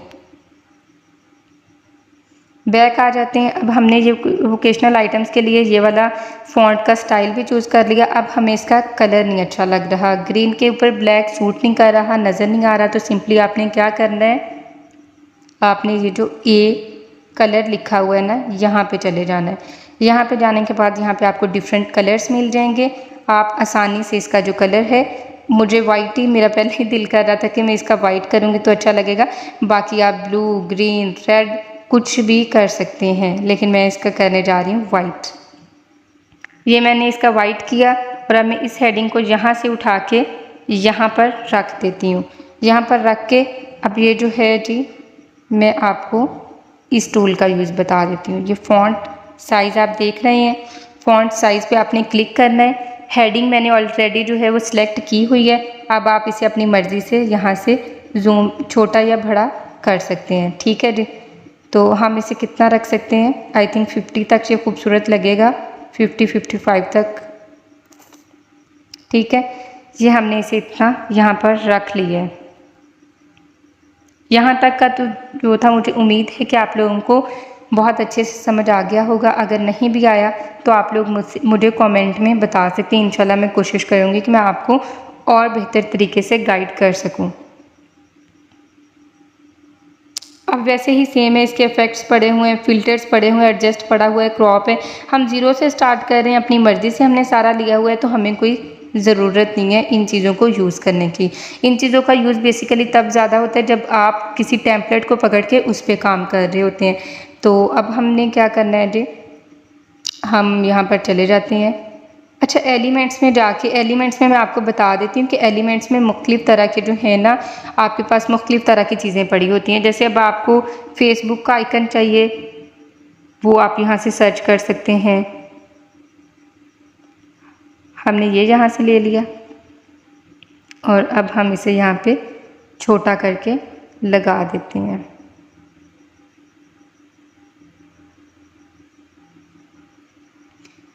Speaker 1: बैक आ जाते हैं। अब हमने ये वोकेशनल आइटम्स के लिए ये वाला फ़ॉन्ट का स्टाइल भी चूज़ कर लिया। अब हमें इसका कलर नहीं अच्छा लग रहा, ग्रीन के ऊपर ब्लैक सूट नहीं कर रहा, नज़र नहीं आ रहा। तो सिंपली आपने क्या करना है, आपने ये जो ए कलर लिखा हुआ है ना, यहाँ पे चले जाना है। यहाँ पे जाने के बाद यहाँ पे आपको डिफरेंट कलर्स मिल जाएंगे। आप आसानी से इसका जो कलर है, मुझे वाइट ही मेरा पहले ही दिल कर रहा था कि मैं इसका वाइट करूँगी तो अच्छा लगेगा। बाकी आप ब्लू, ग्रीन, रेड कुछ भी कर सकते हैं, लेकिन मैं इसका करने जा रही हूँ वाइट। ये मैंने इसका वाइट किया और अब मैं इस हेडिंग को यहाँ से उठा के यहाँ पर रख देती हूँ। यहाँ पर रख के अब ये जो है जी मैं आपको इस टूल का यूज़ बता देती हूँ। ये फ़ॉन्ट साइज़ आप देख रहे हैं, फ़ॉन्ट साइज़ पे आपने क्लिक करना है। हेडिंग मैंने ऑलरेडी जो है वो सिलेक्ट की हुई है। अब आप इसे अपनी मर्ज़ी से यहाँ से जूम छोटा या बड़ा कर सकते हैं, ठीक है जी। तो हम इसे कितना रख सकते हैं, आई थिंक 50 तक ये खूबसूरत लगेगा, 50-55 तक, ठीक है। ये हमने इसे इतना यहाँ पर रख लिया है। यहाँ तक का तो जो था मुझे उम्मीद है कि आप लोगों को बहुत अच्छे से समझ आ गया होगा। अगर नहीं भी आया तो आप लोग मुझे कमेंट में बता सकते हैं। इंशाल्लाह मैं कोशिश करूँगी कि मैं आपको और बेहतर तरीके से गाइड कर सकूँ। अब वैसे ही सेम है, इसके इफ़ेक्ट्स पड़े हुए हैं, फ़िल्टर्स पड़े हुए हैं, एडजस्ट पड़ा हुआ है, क्रॉप है। हम ज़ीरो से स्टार्ट कर रहे हैं, अपनी मर्ज़ी से हमने सारा लिया हुआ है, तो हमें कोई ज़रूरत नहीं है इन चीज़ों को यूज़ करने की। इन चीज़ों का यूज़ बेसिकली तब ज़्यादा होता है जब आप किसी टेम्पलेट को पकड़ के उस पर काम कर रहे होते हैं। तो अब हमने क्या करना है जी, हम यहाँ पर चले जाते हैं। अच्छा, एलिमेंट्स में जाके एलिमेंट्स में मैं आपको बता देती हूँ कि एलिमेंट्स में मुख्तलिफ़ तरह के जो है ना, आपके पास मुख्तलिफ़ तरह की चीज़ें पड़ी होती हैं। जैसे अब आपको फेसबुक का आइकन चाहिए, वो आप यहाँ से सर्च कर सकते हैं। हमने ये यहाँ से ले लिया और अब हम इसे यहाँ पे छोटा करके लगा देते हैं।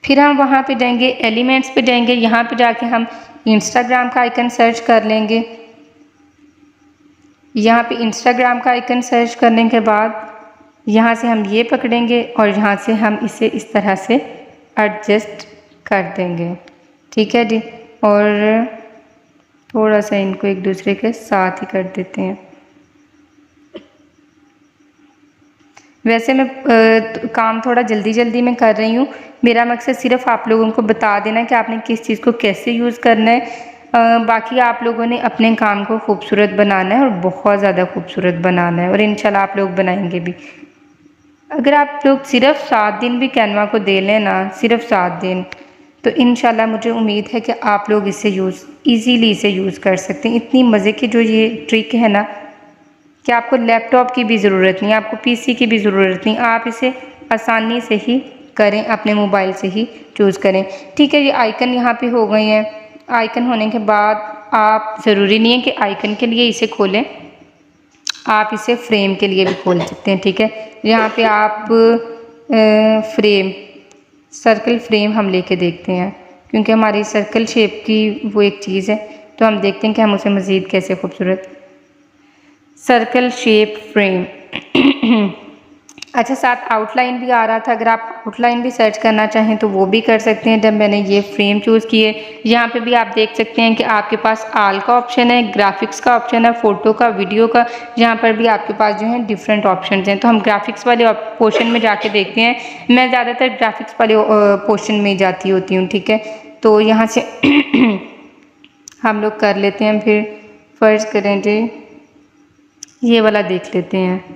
Speaker 1: फिर हम वहाँ पे जाएंगे, एलिमेंट्स पे जाएंगे, यहाँ पे जाके हम इंस्टाग्राम का आइकन सर्च कर लेंगे। यहाँ पे इंस्टाग्राम का आइकन सर्च करने के बाद यहाँ से हम ये पकड़ेंगे और यहाँ से हम इसे इस तरह से एडजस्ट कर देंगे, ठीक है जी। और थोड़ा सा इनको एक दूसरे के साथ ही कर देते हैं। वैसे मैं काम थोड़ा जल्दी में कर रही हूँ। मेरा मकसद सिर्फ आप लोगों को बता देना कि आपने किस चीज़ को कैसे यूज़ करना है। बाकी आप लोगों ने अपने काम को खूबसूरत बनाना है और बहुत ज़्यादा खूबसूरत बनाना है, और इंशाल्लाह आप लोग बनाएंगे भी। अगर आप लोग सिर्फ 7 दिन भी कैनवा को दे लें ना, सिर्फ 7 दिन, तो इंशाल्लाह मुझे उम्मीद है कि आप लोग इसे ईज़िली इसे यूज़ कर सकते हैं। इतनी मज़े की जो ये ट्रिक है ना कि आपको लैपटॉप की भी ज़रूरत नहीं, आपको पीसी की भी ज़रूरत नहीं, आप इसे आसानी से ही करें, अपने मोबाइल से ही चूज़ करें, ठीक है। ये आइकन यहाँ पे हो गए हैं। आइकन होने के बाद आप ज़रूरी नहीं है कि आइकन के लिए इसे खोलें, आप इसे फ्रेम के लिए भी खोल सकते हैं, ठीक है। यहाँ पे आप फ्रेम, सर्कल फ्रेम हम लेके देखते हैं, क्योंकि हमारी सर्कल शेप की वो एक चीज़ है, तो हम देखते हैं कि हम उसे मज़ीद कैसे खूबसूरत सर्कल शेप फ्रेम। अच्छा, साथ आउटलाइन भी आ रहा था, अगर आप आउटलाइन भी सर्च करना चाहें तो वो भी कर सकते हैं। जब मैंने ये फ्रेम चूज़ किए, यहाँ पे भी आप देख सकते हैं कि आपके पास आल का ऑप्शन है, ग्राफिक्स का ऑप्शन है, फ़ोटो का, वीडियो का, यहाँ पर भी आपके पास जो है डिफरेंट ऑप्शन हैं। तो हम ग्राफिक्स वाले पोर्शन में जाके देखते हैं। मैं ज़्यादातर ग्राफिक्स वाले पोर्शन में जाती होती हूँ, ठीक है। तो यहाँ से हम लोग कर लेते हैं। फिर फ़र्ज़ करें जी, ये वाला देख लेते हैं।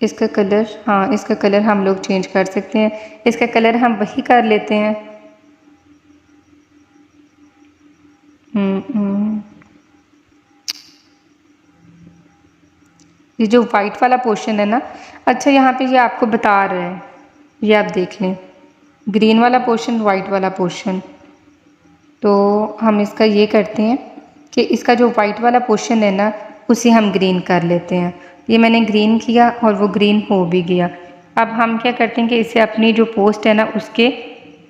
Speaker 1: इसका कलर, हाँ, इसका कलर हम लोग चेंज कर सकते हैं। इसका कलर हम वही कर लेते हैं। ये जो वाइट वाला पोर्शन है ना, अच्छा यहाँ पे ये आपको बता रहे हैं, ये आप देख लें, ग्रीन वाला पोर्शन, वाइट वाला पोर्शन। तो हम इसका ये करते हैं कि इसका जो वाइट वाला पोर्शन है ना, उसे हम ग्रीन कर लेते हैं। ये मैंने ग्रीन किया और वो ग्रीन हो भी गया। अब हम क्या करते हैं कि इसे अपनी जो पोस्ट है ना उसके,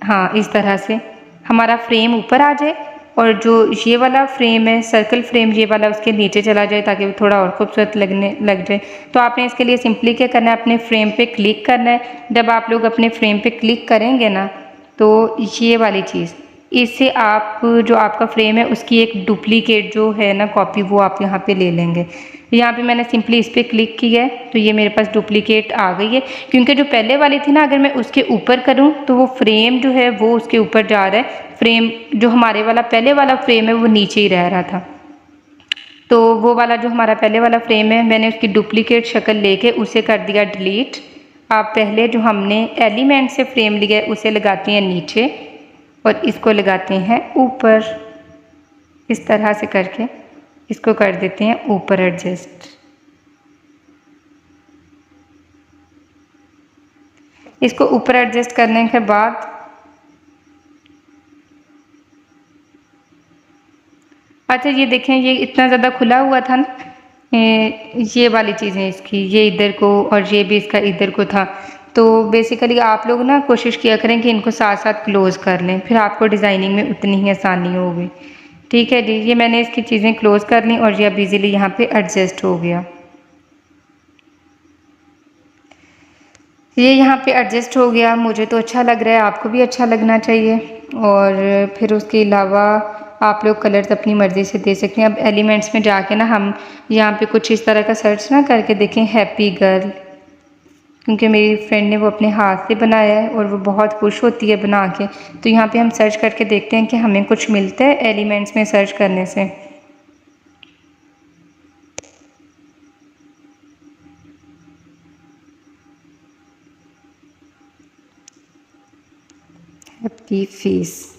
Speaker 1: हाँ, इस तरह से हमारा फ्रेम ऊपर आ जाए और जो ये वाला फ्रेम है, सर्कल फ्रेम, ये वाला उसके नीचे चला जाए ताकि वो थोड़ा और खूबसूरत लगने लग जाए। तो आपने इसके लिए सिंपली क्या करना है, अपने फ्रेम पे क्लिक करना है। जब आप लोग अपने फ्रेम पे क्लिक करेंगे ना, तो ये वाली चीज़, इससे आप जो आपका फ्रेम है उसकी एक डुप्लीकेट जो है ना कॉपी, वो आप यहाँ पे ले लेंगे। यहाँ पे मैंने सिंपली इस पर क्लिक किया है तो ये मेरे पास डुप्लीकेट आ गई है, क्योंकि जो पहले वाली थी ना, अगर मैं उसके ऊपर करूँ तो वो फ्रेम जो है वो उसके ऊपर जा रहा है, फ्रेम जो हमारे वाला पहले वाला फ्रेम है वो नीचे ही रह रहा था। तो वो वाला जो हमारा पहले वाला फ्रेम है, मैंने उसकी डुप्लीकेट शक्ल लेके उसे कर दिया डिलीट। आप पहले जो हमने एलिमेंट से फ्रेम लिया है उसे लगाते हैं नीचे और इसको लगाते हैं ऊपर। इस तरह से करके इसको कर देते हैं ऊपर एडजस्ट। इसको ऊपर एडजस्ट करने के बाद अच्छा ये देखें, ये इतना ज़्यादा खुला हुआ था ना, ये वाली चीज़ें इसकी, ये इधर को और ये भी इसका इधर को था। तो बेसिकली आप लोग ना कोशिश किया करें कि इनको साथ साथ क्लोज़ कर लें, फिर आपको डिज़ाइनिंग में उतनी ही आसानी होगी। ठीक है जी, ये मैंने इसकी चीज़ें क्लोज़ कर ली और ये अब इजीली यहाँ पे एडजस्ट हो गया। ये यहाँ पे एडजस्ट हो गया, मुझे तो अच्छा लग रहा है, आपको भी अच्छा लगना चाहिए। और फिर उसके अलावा आप लोग कलर्स अपनी मर्ज़ी से दे सकते हैं। अब एलिमेंट्स में जाके ना हम यहाँ पे कुछ इस तरह का सर्च ना करके देखें हैप्पी गर्ल, क्योंकि मेरी फ्रेंड ने वो अपने हाथ से बनाया है और वो बहुत खुश होती है बना के। तो यहाँ पे हम सर्च करके देखते हैं कि हमें कुछ मिलता है एलिमेंट्स में सर्च करने से। हैप्पी फेस,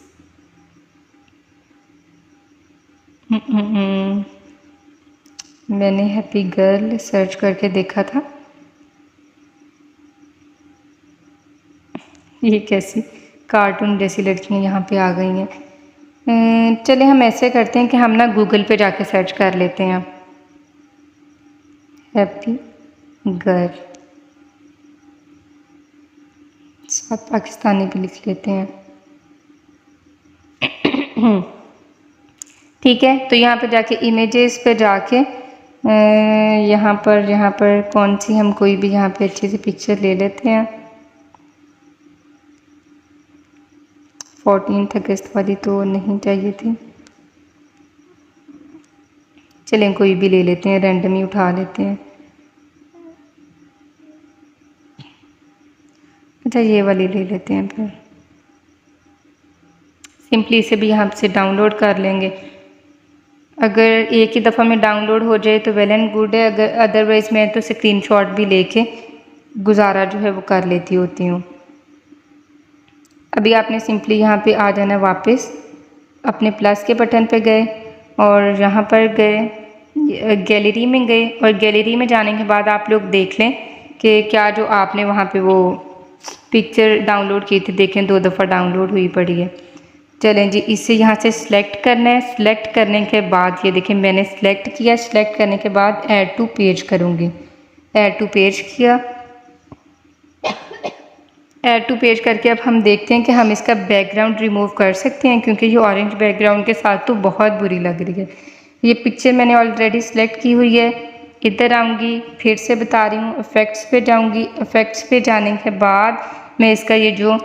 Speaker 1: मैंने हैप्पी गर्ल सर्च करके देखा था। ये कैसी कार्टून जैसी लड़कियां यहाँ पे आ गई हैं। चले हम ऐसे करते हैं कि हम ना गूगल पे जाके सर्च कर लेते हैं हैप्पी गर्ल, साथ पाकिस्तानी भी लिख लेते हैं। ठीक है, तो यहाँ पे जाके इमेजेस पे जाके यहाँ पर कौन सी हम कोई भी यहाँ पे अच्छी सी पिक्चर ले लेते हैं। 14 अगस्त वाली तो नहीं चाहिए थी, चलें कोई भी ले लेते हैं, रैंडम ही उठा लेते हैं। अच्छा ये वाली ले लेते हैं, फिर सिंपली इसे भी यहाँ से डाउनलोड कर लेंगे। अगर एक ही दफ़ा में डाउनलोड हो जाए तो वेल एंड गुड है, अगर अदरवाइज़ मैं तो स्क्रीनशॉट भी लेके गुजारा जो है वो कर लेती होती हूँ। अभी आपने सिंपली यहाँ पे आ जाना, वापस अपने प्लस के बटन पे गए और यहाँ पर गए, गैलरी में गए और गैलरी में जाने के बाद आप लोग देख लें कि क्या जो आपने वहाँ पे वो पिक्चर डाउनलोड की थी, देखें 2 दफ़ा डाउनलोड हुई पड़ी है। चलें जी, इसे यहाँ से सिलेक्ट करना है। सिलेक्ट करने के बाद ये देखें मैंने सिलेक्ट किया, सिलेक्ट करने के बाद ऐड टू पेज करूँगी। ऐड टू पेज किया, ऐड टू पेज करके अब हम देखते हैं कि हम इसका बैकग्राउंड रिमूव कर सकते हैं, क्योंकि ये ऑरेंज बैकग्राउंड के साथ तो बहुत बुरी लग रही है। ये पिक्चर मैंने ऑलरेडी सिलेक्ट की हुई है। इधर आऊँगी, फिर से बता रही हूँ, इफ़ेक्ट्स पे जाऊँगी। इफ़ेक्ट्स पे जाने के बाद मैं इसका ये जो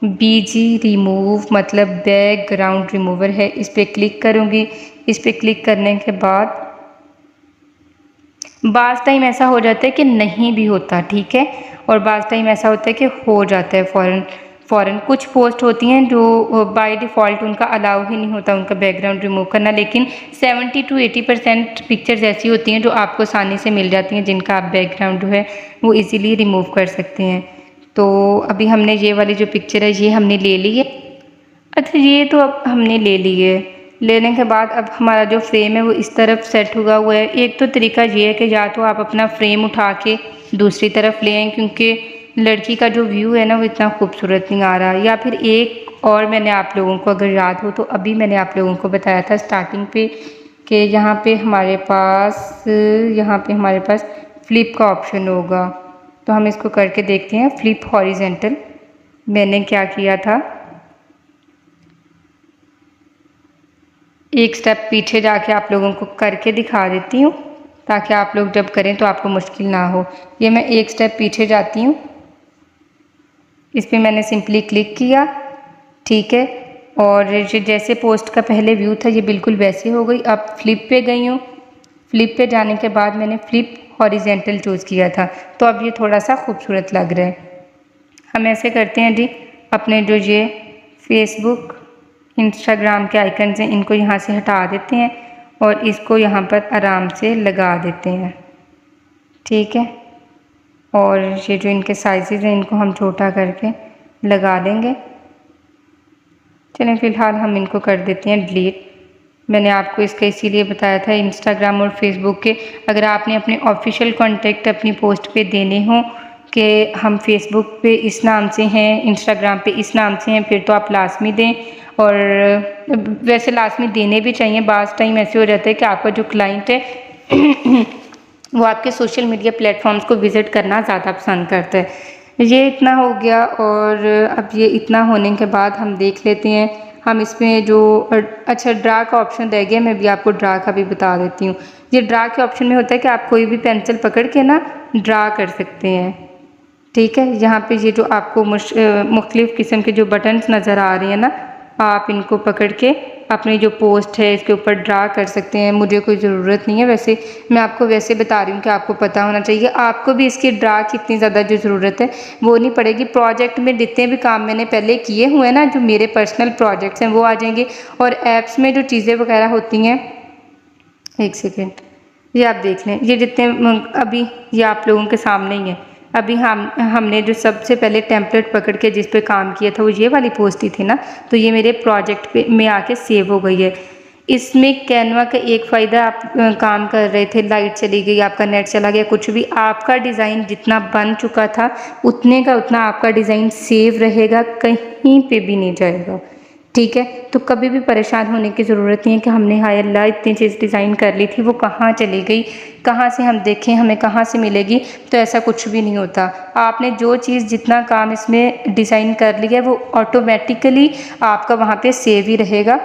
Speaker 1: BG रिमूव मतलब बैकग्राउंड रिमूवर है, इस पर क्लिक करूँगी। इस पर क्लिक करने के बाद बाज़ टाइम ऐसा हो जाता है कि नहीं भी होता, ठीक है, और बाज़ टाइम ऐसा होता है कि हो जाता है फ़ौरन। कुछ पोस्ट होती हैं जो बाय डिफ़ॉल्ट उनका अलाउ ही नहीं होता उनका बैकग्राउंड रिमूव करना, लेकिन 70 to 80% पिक्चर्स ऐसी होती हैं जो आपको आसानी से मिल जाती हैं, जिनका आप बैकग्राउंड जो है वो ईज़िली रिमूव कर सकते हैं। तो अभी हमने ये वाली जो पिक्चर है ये हमने ले ली है। अच्छा ये तो अब हमने ले ली है, लेने के बाद अब हमारा जो फ्रेम है वो इस तरफ सेट हुआ हुआ है। एक तो तरीका ये है कि या तो आप अपना फ्रेम उठा के दूसरी तरफ ले आएँ, क्योंकि लड़की का जो व्यू है ना वो इतना खूबसूरत नहीं आ रहा, या फिर एक और मैंने आप लोगों को अगर याद हो तो अभी मैंने आप लोगों को बताया था स्टार्टिंग पे कि यहाँ पे हमारे पास फ्लिप का ऑप्शन होगा। तो हम इसको करके देखते हैं, फ्लिप हॉरिजेंटल। मैंने क्या किया था, एक स्टेप पीछे जाके आप लोगों को करके दिखा देती हूँ ताकि आप लोग जब करें तो आपको मुश्किल ना हो। ये मैं एक स्टेप पीछे जाती हूँ, इस पर मैंने सिंपली क्लिक किया, ठीक है, और जैसे पोस्ट का पहले व्यू था ये बिल्कुल वैसे हो गई। अब फ्लिप पे गई हूँ, फ्लिप पे जाने के बाद मैंने फ्लिप हॉरिजेंटल चूज़ किया था, तो अब ये थोड़ा सा खूबसूरत लग रहा है। हम ऐसे करते हैं जी, अपने जो ये फेसबुक इंस्टाग्राम के आइकन्स हैं इनको यहाँ से हटा देते हैं और इसको यहाँ पर आराम से लगा देते हैं, ठीक है। और ये जो इनके साइजेज़ हैं इनको हम छोटा करके लगा देंगे। चलें फ़िलहाल हम इनको कर देते हैं डिलीट। मैंने आपको इसका इसीलिए बताया था इंस्टाग्राम और फेसबुक के अगर आपने अपने ऑफिशियल कॉन्टेक्ट अपनी पोस्ट पे देने हों कि हम फेसबुक पे इस नाम से हैं, इंस्टाग्राम पे इस नाम से हैं, फिर तो आप लाजमी दें। और वैसे लाजमी देने भी चाहिए। बाज़ टाइम ऐसे हो जाता है कि आपका जो क्लाइंट है वो आपके सोशल मीडिया प्लेटफॉर्म्स को विज़िट करना ज़्यादा पसंद करता है। ये इतना हो गया और अब ये इतना होने के बाद हम देख लेते हैं हम इसमें जो अच्छा ड्रा का ऑप्शन रह गया, मैं भी आपको ड्रा का भी बता देती हूँ। ये ड्रा के ऑप्शन में होता है कि आप कोई भी पेंसिल पकड़ के ना ड्रा कर सकते हैं। ठीक है, यहाँ पे ये जो आपको मुख्तलिफ़ किस्म के जो बटन्स नज़र आ रहे हैं ना, आप इनको पकड़ के अपनी जो पोस्ट है इसके ऊपर ड्रा कर सकते हैं। मुझे कोई ज़रूरत नहीं है, वैसे मैं आपको वैसे बता रही हूँ कि आपको पता होना चाहिए। आपको भी इसकी ड्रा की इतनी ज़्यादा जो ज़रूरत है वो नहीं पड़ेगी। प्रोजेक्ट में जितने भी काम मैंने पहले किए हुए हैं ना, जो मेरे पर्सनल प्रोजेक्ट्स हैं वो आ जाएंगे। और ऐप्स में जो चीज़ें वगैरह होती हैं, एक सेकेंड, ये आप देख लें, ये जितने अभी ये आप लोगों के सामने ही है। अभी हमने जो सबसे पहले टेम्पलेट पकड़ के जिस पे काम किया था वो ये वाली पोस्ट ही थी ना, तो ये मेरे प्रोजेक्ट पे में आके सेव हो गई है। इसमें कैनवा का एक फ़ायदा, आप काम कर रहे थे, लाइट चली गई, आपका नेट चला गया, कुछ भी, आपका डिज़ाइन जितना बन चुका था उतने का उतना आपका डिज़ाइन सेव रहेगा, कहीं पे भी नहीं जाएगा। ठीक है, तो कभी भी परेशान होने की ज़रूरत नहीं है कि हमने हाय अल्लाह इतनी चीज़ डिज़ाइन कर ली थी, वो कहाँ चली गई, कहाँ से हम देखें, हमें कहाँ से मिलेगी। तो ऐसा कुछ भी नहीं होता। आपने जो चीज़ जितना काम इसमें डिज़ाइन कर लिया है वो ऑटोमेटिकली आपका वहाँ पे सेव ही रहेगा।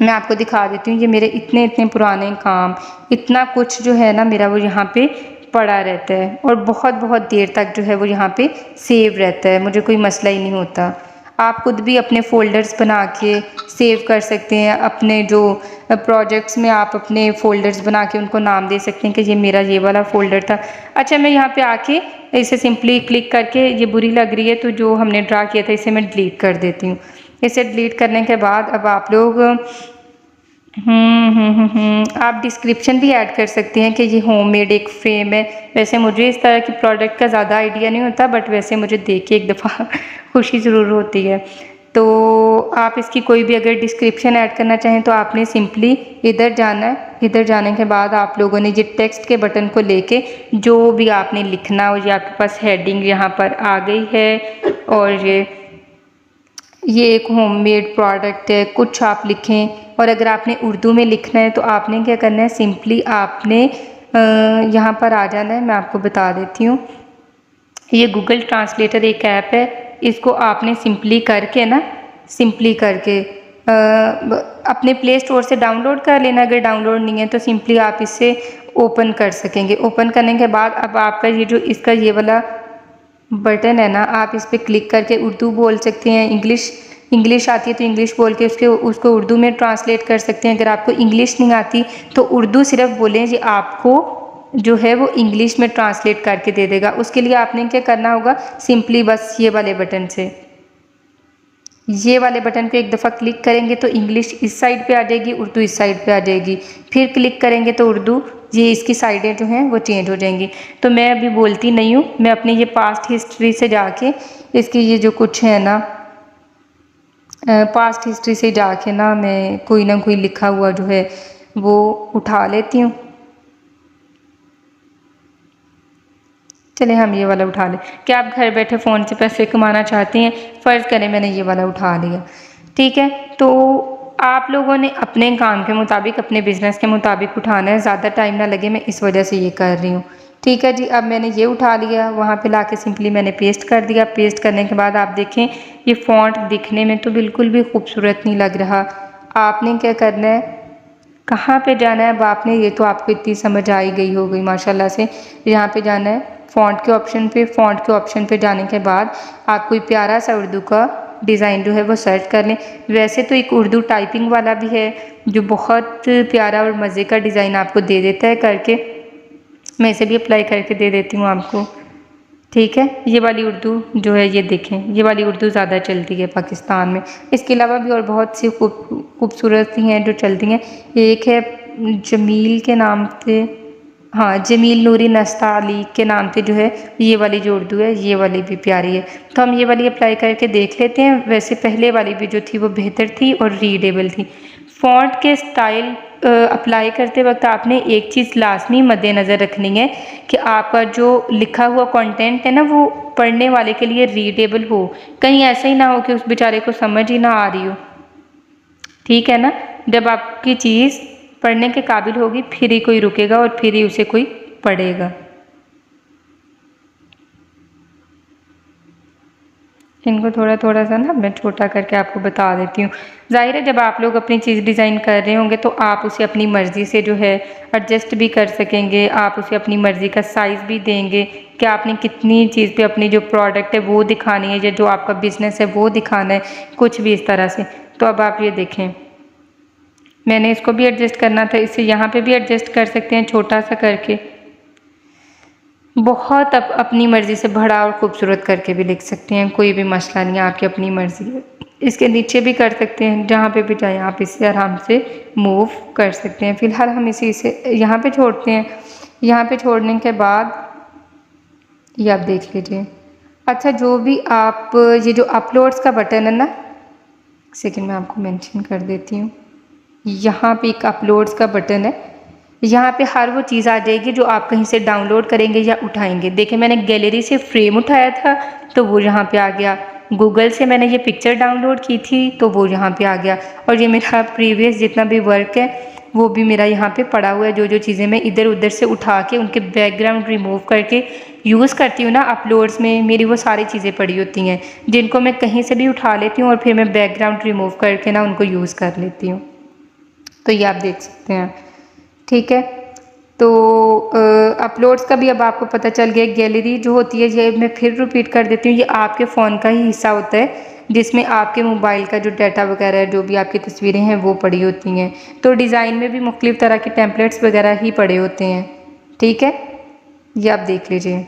Speaker 1: मैं आपको दिखा देती हूँ, ये मेरे इतने इतने पुराने काम, इतना कुछ जो है ना मेरा वो यहाँ पे पड़ा रहता है और बहुत बहुत देर तक जो है वो यहाँ पे सेव रहता है, मुझे कोई मसला ही नहीं होता। आप खुद भी अपने फ़ोल्डर्स बना के सेव कर सकते हैं। अपने जो प्रोजेक्ट्स में आप अपने फ़ोल्डर्स बना के उनको नाम दे सकते हैं कि ये मेरा ये वाला फ़ोल्डर था। अच्छा, मैं यहाँ पे आके इसे सिंपली क्लिक करके, ये बुरी लग रही है तो जो हमने ड्रा किया था इसे मैं डिलीट कर देती हूँ। इसे डिलीट करने के बाद अब आप लोग आप डिस्क्रिप्शन भी ऐड कर सकते हैं कि ये होममेड एक फ्रेम है। वैसे मुझे इस तरह के प्रोडक्ट का ज़्यादा आइडिया नहीं होता, बट वैसे मुझे देख के एक दफ़ा खुशी ज़रूर होती है। तो आप इसकी कोई भी अगर डिस्क्रिप्शन ऐड करना चाहें तो आपने सिंपली इधर जाना है। इधर जाने के बाद आप लोगों ने ये टेक्स्ट के बटन को लेके जो भी आपने लिखना हो, ये आपके पास हेडिंग यहाँ पर आ गई है और ये एक होममेड प्रोडक्ट है, कुछ आप लिखें। और अगर आपने उर्दू में लिखना है तो आपने क्या करना है, सिंपली आपने यहाँ पर आ जाना है। मैं आपको बता देती हूँ, ये गूगल ट्रांसलेटर एक ऐप है, इसको आपने सिंपली करके अपने प्ले स्टोर से डाउनलोड कर लेना। अगर डाउनलोड नहीं है तो सिंपली आप इसे ओपन कर सकेंगे। ओपन करने के बाद अब आपका ये जो इसका ये वाला बटन है ना, आप इस पर क्लिक करके उर्दू बोल सकते हैं। इंग्लिश आती है तो इंग्लिश बोल के उसको उर्दू में ट्रांसलेट कर सकते हैं। अगर आपको इंग्लिश नहीं आती तो उर्दू सिर्फ बोलें, जी आपको जो है वो इंग्लिश में ट्रांसलेट करके दे देगा। उसके लिए आपने क्या करना होगा, सिंपली बस ये वाले बटन पे एक दफ़ा क्लिक करेंगे तो इंग्लिश इस साइड पे आ जाएगी, उर्दू इस साइड पे आ जाएगी। फिर क्लिक करेंगे तो उर्दू, ये इसकी साइडें जो हैं वो चेंज हो जाएंगी। तो मैं अभी बोलती नहीं हूँ, मैं अपने ये पास्ट हिस्ट्री से जाके इसकी ये जो कुछ है ना, पास्ट हिस्ट्री से जाके ना मैं कोई ना कोई लिखा हुआ जो है वो उठा लेती हूँ। चले हम ये वाला उठा लें। क्या आप घर बैठे फ़ोन से पैसे कमाना चाहते हैं? फ़र्ज़ करें मैंने ये वाला उठा लिया, ठीक है। तो आप लोगों ने अपने काम के मुताबिक, अपने बिज़नेस के मुताबिक उठाना है, ज़्यादा टाइम ना लगे, मैं इस वजह से ये कर रही हूँ। ठीक है जी, अब मैंने ये उठा लिया, वहाँ पे लाके सिंपली मैंने पेस्ट कर दिया। पेस्ट करने के बाद आप देखें ये फ़ॉन्ट दिखने में तो बिल्कुल भी खूबसूरत नहीं लग रहा। आपने क्या करना है, कहाँ पे जाना है, अब आपने ये तो आपको इतनी समझ आ ही गई हो गई माशाल्लाह से। यहाँ पे जाना है फ़ॉन्ट के ऑप्शन पे जाने के बाद आप कोई प्यारा सा उर्दू का डिज़ाइन जो है वो सर्च कर लें। वैसे तो एक उर्दू टाइपिंग वाला भी है जो बहुत प्यारा और मज़े का डिज़ाइन आपको दे देता है करके। मैं इसे भी अप्लाई करके दे देती हूँ आपको, ठीक है। ये वाली उर्दू जो है, ये देखें, ये वाली उर्दू ज़्यादा चलती है पाकिस्तान में। इसके अलावा भी और बहुत सी खूबसूरत सी हैं जो चलती हैं। एक है जमील के नाम से, हाँ, जमील नूरी नस्ता अली के नाम से जो है ये वाली जो उर्दू है ये वाली भी प्यारी है। तो हम ये वाली अप्लाई करके देख लेते हैं। वैसे पहले वाली भी जो थी वो बेहतर थी और रीडेबल थी। फ़ॉन्ट के स्टाइल अप्लाई करते वक्त आपने एक चीज़ लाजमी मद्देनज़र रखनी है कि आपका जो लिखा हुआ कंटेंट है ना वो पढ़ने वाले के लिए रीडेबल हो। कहीं ऐसा ही ना हो कि उस बेचारे को समझ ही ना आ रही हो। ठीक है ना, जब आपकी चीज़ पढ़ने के काबिल होगी फिर ही कोई रुकेगा और फिर ही उसे कोई पढ़ेगा। इनको थोड़ा थोड़ा सा ना मैं छोटा करके आपको बता देती हूँ। ज़ाहिर है जब आप लोग अपनी चीज़ डिज़ाइन कर रहे होंगे तो आप उसे अपनी मर्ज़ी से जो है एडजस्ट भी कर सकेंगे। आप उसे अपनी मर्ज़ी का साइज़ भी देंगे कि आपने कितनी चीज़ पे अपनी जो प्रोडक्ट है वो दिखानी है या जो आपका बिज़नेस है वो दिखाना है, कुछ भी इस तरह से। तो अब आप ये देखें, मैंने इसको भी एडजस्ट करना था, इसे यहाँ पे भी एडजस्ट कर सकते हैं छोटा सा करके। बहुत अपनी मर्ज़ी से बड़ा और ख़ूबसूरत करके भी लिख सकते हैं, कोई भी मसला नहीं है, आपकी अपनी मर्ज़ी है। इसके नीचे भी कर सकते हैं, जहाँ पे भी चाहें आप इसे आराम से मूव कर सकते हैं। फ़िलहाल हम इसे यहाँ पे छोड़ते हैं। यहाँ पे छोड़ने के बाद ये आप देख लीजिए। अच्छा, जो भी आप ये जो अपलोड्स का बटन है ना, सेकंड में आपको मेंशन कर देती हूँ। यहाँ पे एक अपलोड्स का बटन है, यहाँ पे हर वो चीज़ आ जाएगी जो आप कहीं से डाउनलोड करेंगे या उठाएंगे। देखिए मैंने गैलरी से फ्रेम उठाया था तो वो यहाँ पे आ गया, गूगल से मैंने ये पिक्चर डाउनलोड की थी तो वो यहाँ पे आ गया, और ये मेरा प्रीवियस जितना भी वर्क है वो भी मेरा यहाँ पे पड़ा हुआ है। जो जो चीज़ें मैं इधर उधर से उठा के उनके बैकग्राउंड रिमूव करके यूज़ करती हूँ ना अपलोड्स में, मेरी वो सारी चीज़ें पड़ी होती हैं जिनको मैं कहीं से भी उठा लेती हूँ और फिर मैं बैकग्राउंड रिमूव करके ना उनको यूज़ कर लेती हूँ। तो ये आप देख सकते हैं। ठीक है, तो अपलोड्स का भी अब आपको पता चल गया। गैलरी जो होती है, ये मैं फिर रिपीट कर देती हूँ, ये आपके फ़ोन का ही हिस्सा होता है जिसमें आपके मोबाइल का जो डाटा वगैरह है, जो भी आपकी तस्वीरें हैं वो पड़ी होती हैं। तो डिज़ाइन में भी मुख्तलिफ़ तरह के टेम्पलेट्स वगैरह ही पड़े होते हैं। ठीक है, ये आप देख लीजिए,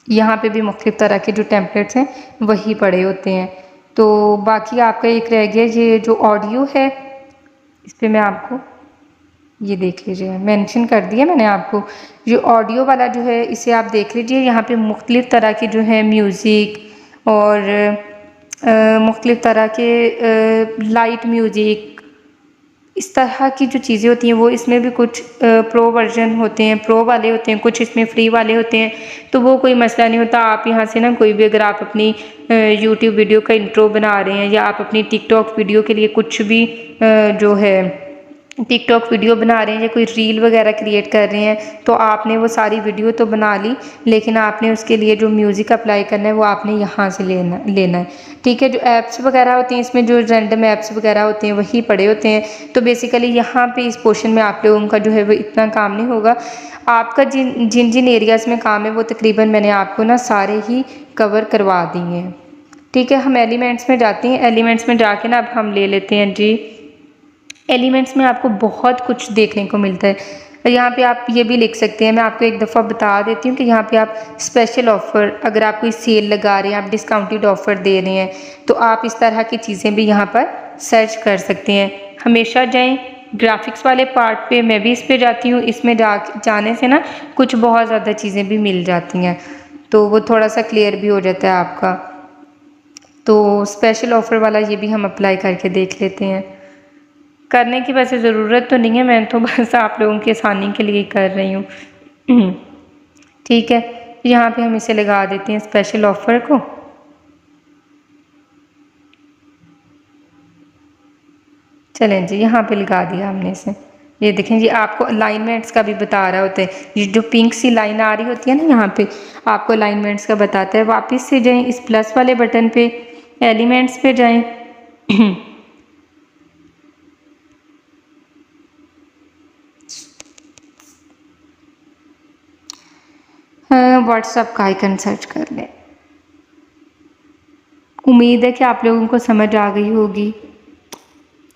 Speaker 1: यहाँ पे भी मुख्तलिफ़ तरह के जो टेम्पलेट्स हैं वही पड़े होते हैं। तो बाकी आपका एक रह गया ये जो ऑडियो है, इस पर मैं आपको ये देख लीजिए मेंशन कर दिया मैंने आपको। जो ऑडियो वाला जो है इसे आप देख लीजिए, यहाँ पे मुख्तलिफ़ तरह की जो है म्यूज़िक और मुख्तलिफ़ तरह के लाइट म्यूज़िक, इस तरह की जो चीज़ें होती हैं वो इसमें भी कुछ प्रो वर्जन होते हैं, प्रो वाले होते हैं, कुछ इसमें फ्री वाले होते हैं। तो वो कोई मसला नहीं होता। आप यहाँ से ना कोई भी, अगर आप अपनी यूट्यूब वीडियो का इंट्रो बना रहे हैं या आप अपनी टिकटॉक वीडियो के लिए कुछ भी जो है टिकटॉक वीडियो बना रहे हैं या कोई रील वगैरह क्रिएट कर रहे हैं, तो आपने वो सारी वीडियो तो बना ली, लेकिन आपने उसके लिए जो म्यूज़िक अप्लाई करना है वो आपने यहाँ से लेना है। ठीक है, जो ऐप्स वगैरह होती हैं इसमें जो रैंडम ऐप्स वगैरह होते हैं वही पड़े होते हैं। तो बेसिकली यहाँ पे इस पोर्शन में आप लोगों का जो है वो इतना काम नहीं होगा। आपका जिन जिन जिन एरियाज़ में काम है वो तकरीबन मैंने आपको ना सारे ही कवर करवा दिए हैं। ठीक है, हम एलिमेंट्स में जाते हैं। एलिमेंट्स में जाके ना अब हम ले लेते हैं जी, एलिमेंट्स में आपको बहुत कुछ देखने को मिलता है। यहाँ पे आप ये भी लिख सकते हैं, मैं आपको एक दफ़ा बता देती हूँ कि यहाँ पे आप स्पेशल ऑफ़र, अगर आप कोई सेल लगा रहे हैं, आप डिस्काउंटेड ऑफ़र दे रहे हैं, तो आप इस तरह की चीज़ें भी यहाँ पर सर्च कर सकते हैं। हमेशा जाएं ग्राफिक्स वाले पार्ट पे, मैं भी इस पे जाती हूँ। इसमें जाने से ना कुछ बहुत ज़्यादा चीज़ें भी मिल जाती हैं, तो वो थोड़ा सा क्लियर भी हो जाता है आपका। तो स्पेशल ऑफ़र वाला ये भी हम अप्लाई करके देख लेते हैं। करने की वैसे ज़रूरत तो नहीं है, मैं तो बस आप लोगों की आसानी के लिए कर रही हूँ। ठीक है, यहाँ पे हम इसे लगा देते हैं स्पेशल ऑफ़र को। चलें जी, यहाँ पे लगा दिया हमने इसे। ये देखें जी, आपको अलाइनमेंट्स का भी बता रहा होता है। ये जो पिंक सी लाइन आ रही होती है ना, यहाँ पे आपको अलाइनमेंट्स का बताता है। वापस से जाएं इस प्लस वाले बटन पे, एलिमेंट्स पे जाएं। व्हाट्सएप का आइकन सर्च कर लें। उम्मीद है कि आप लोगों को समझ आ गई होगी,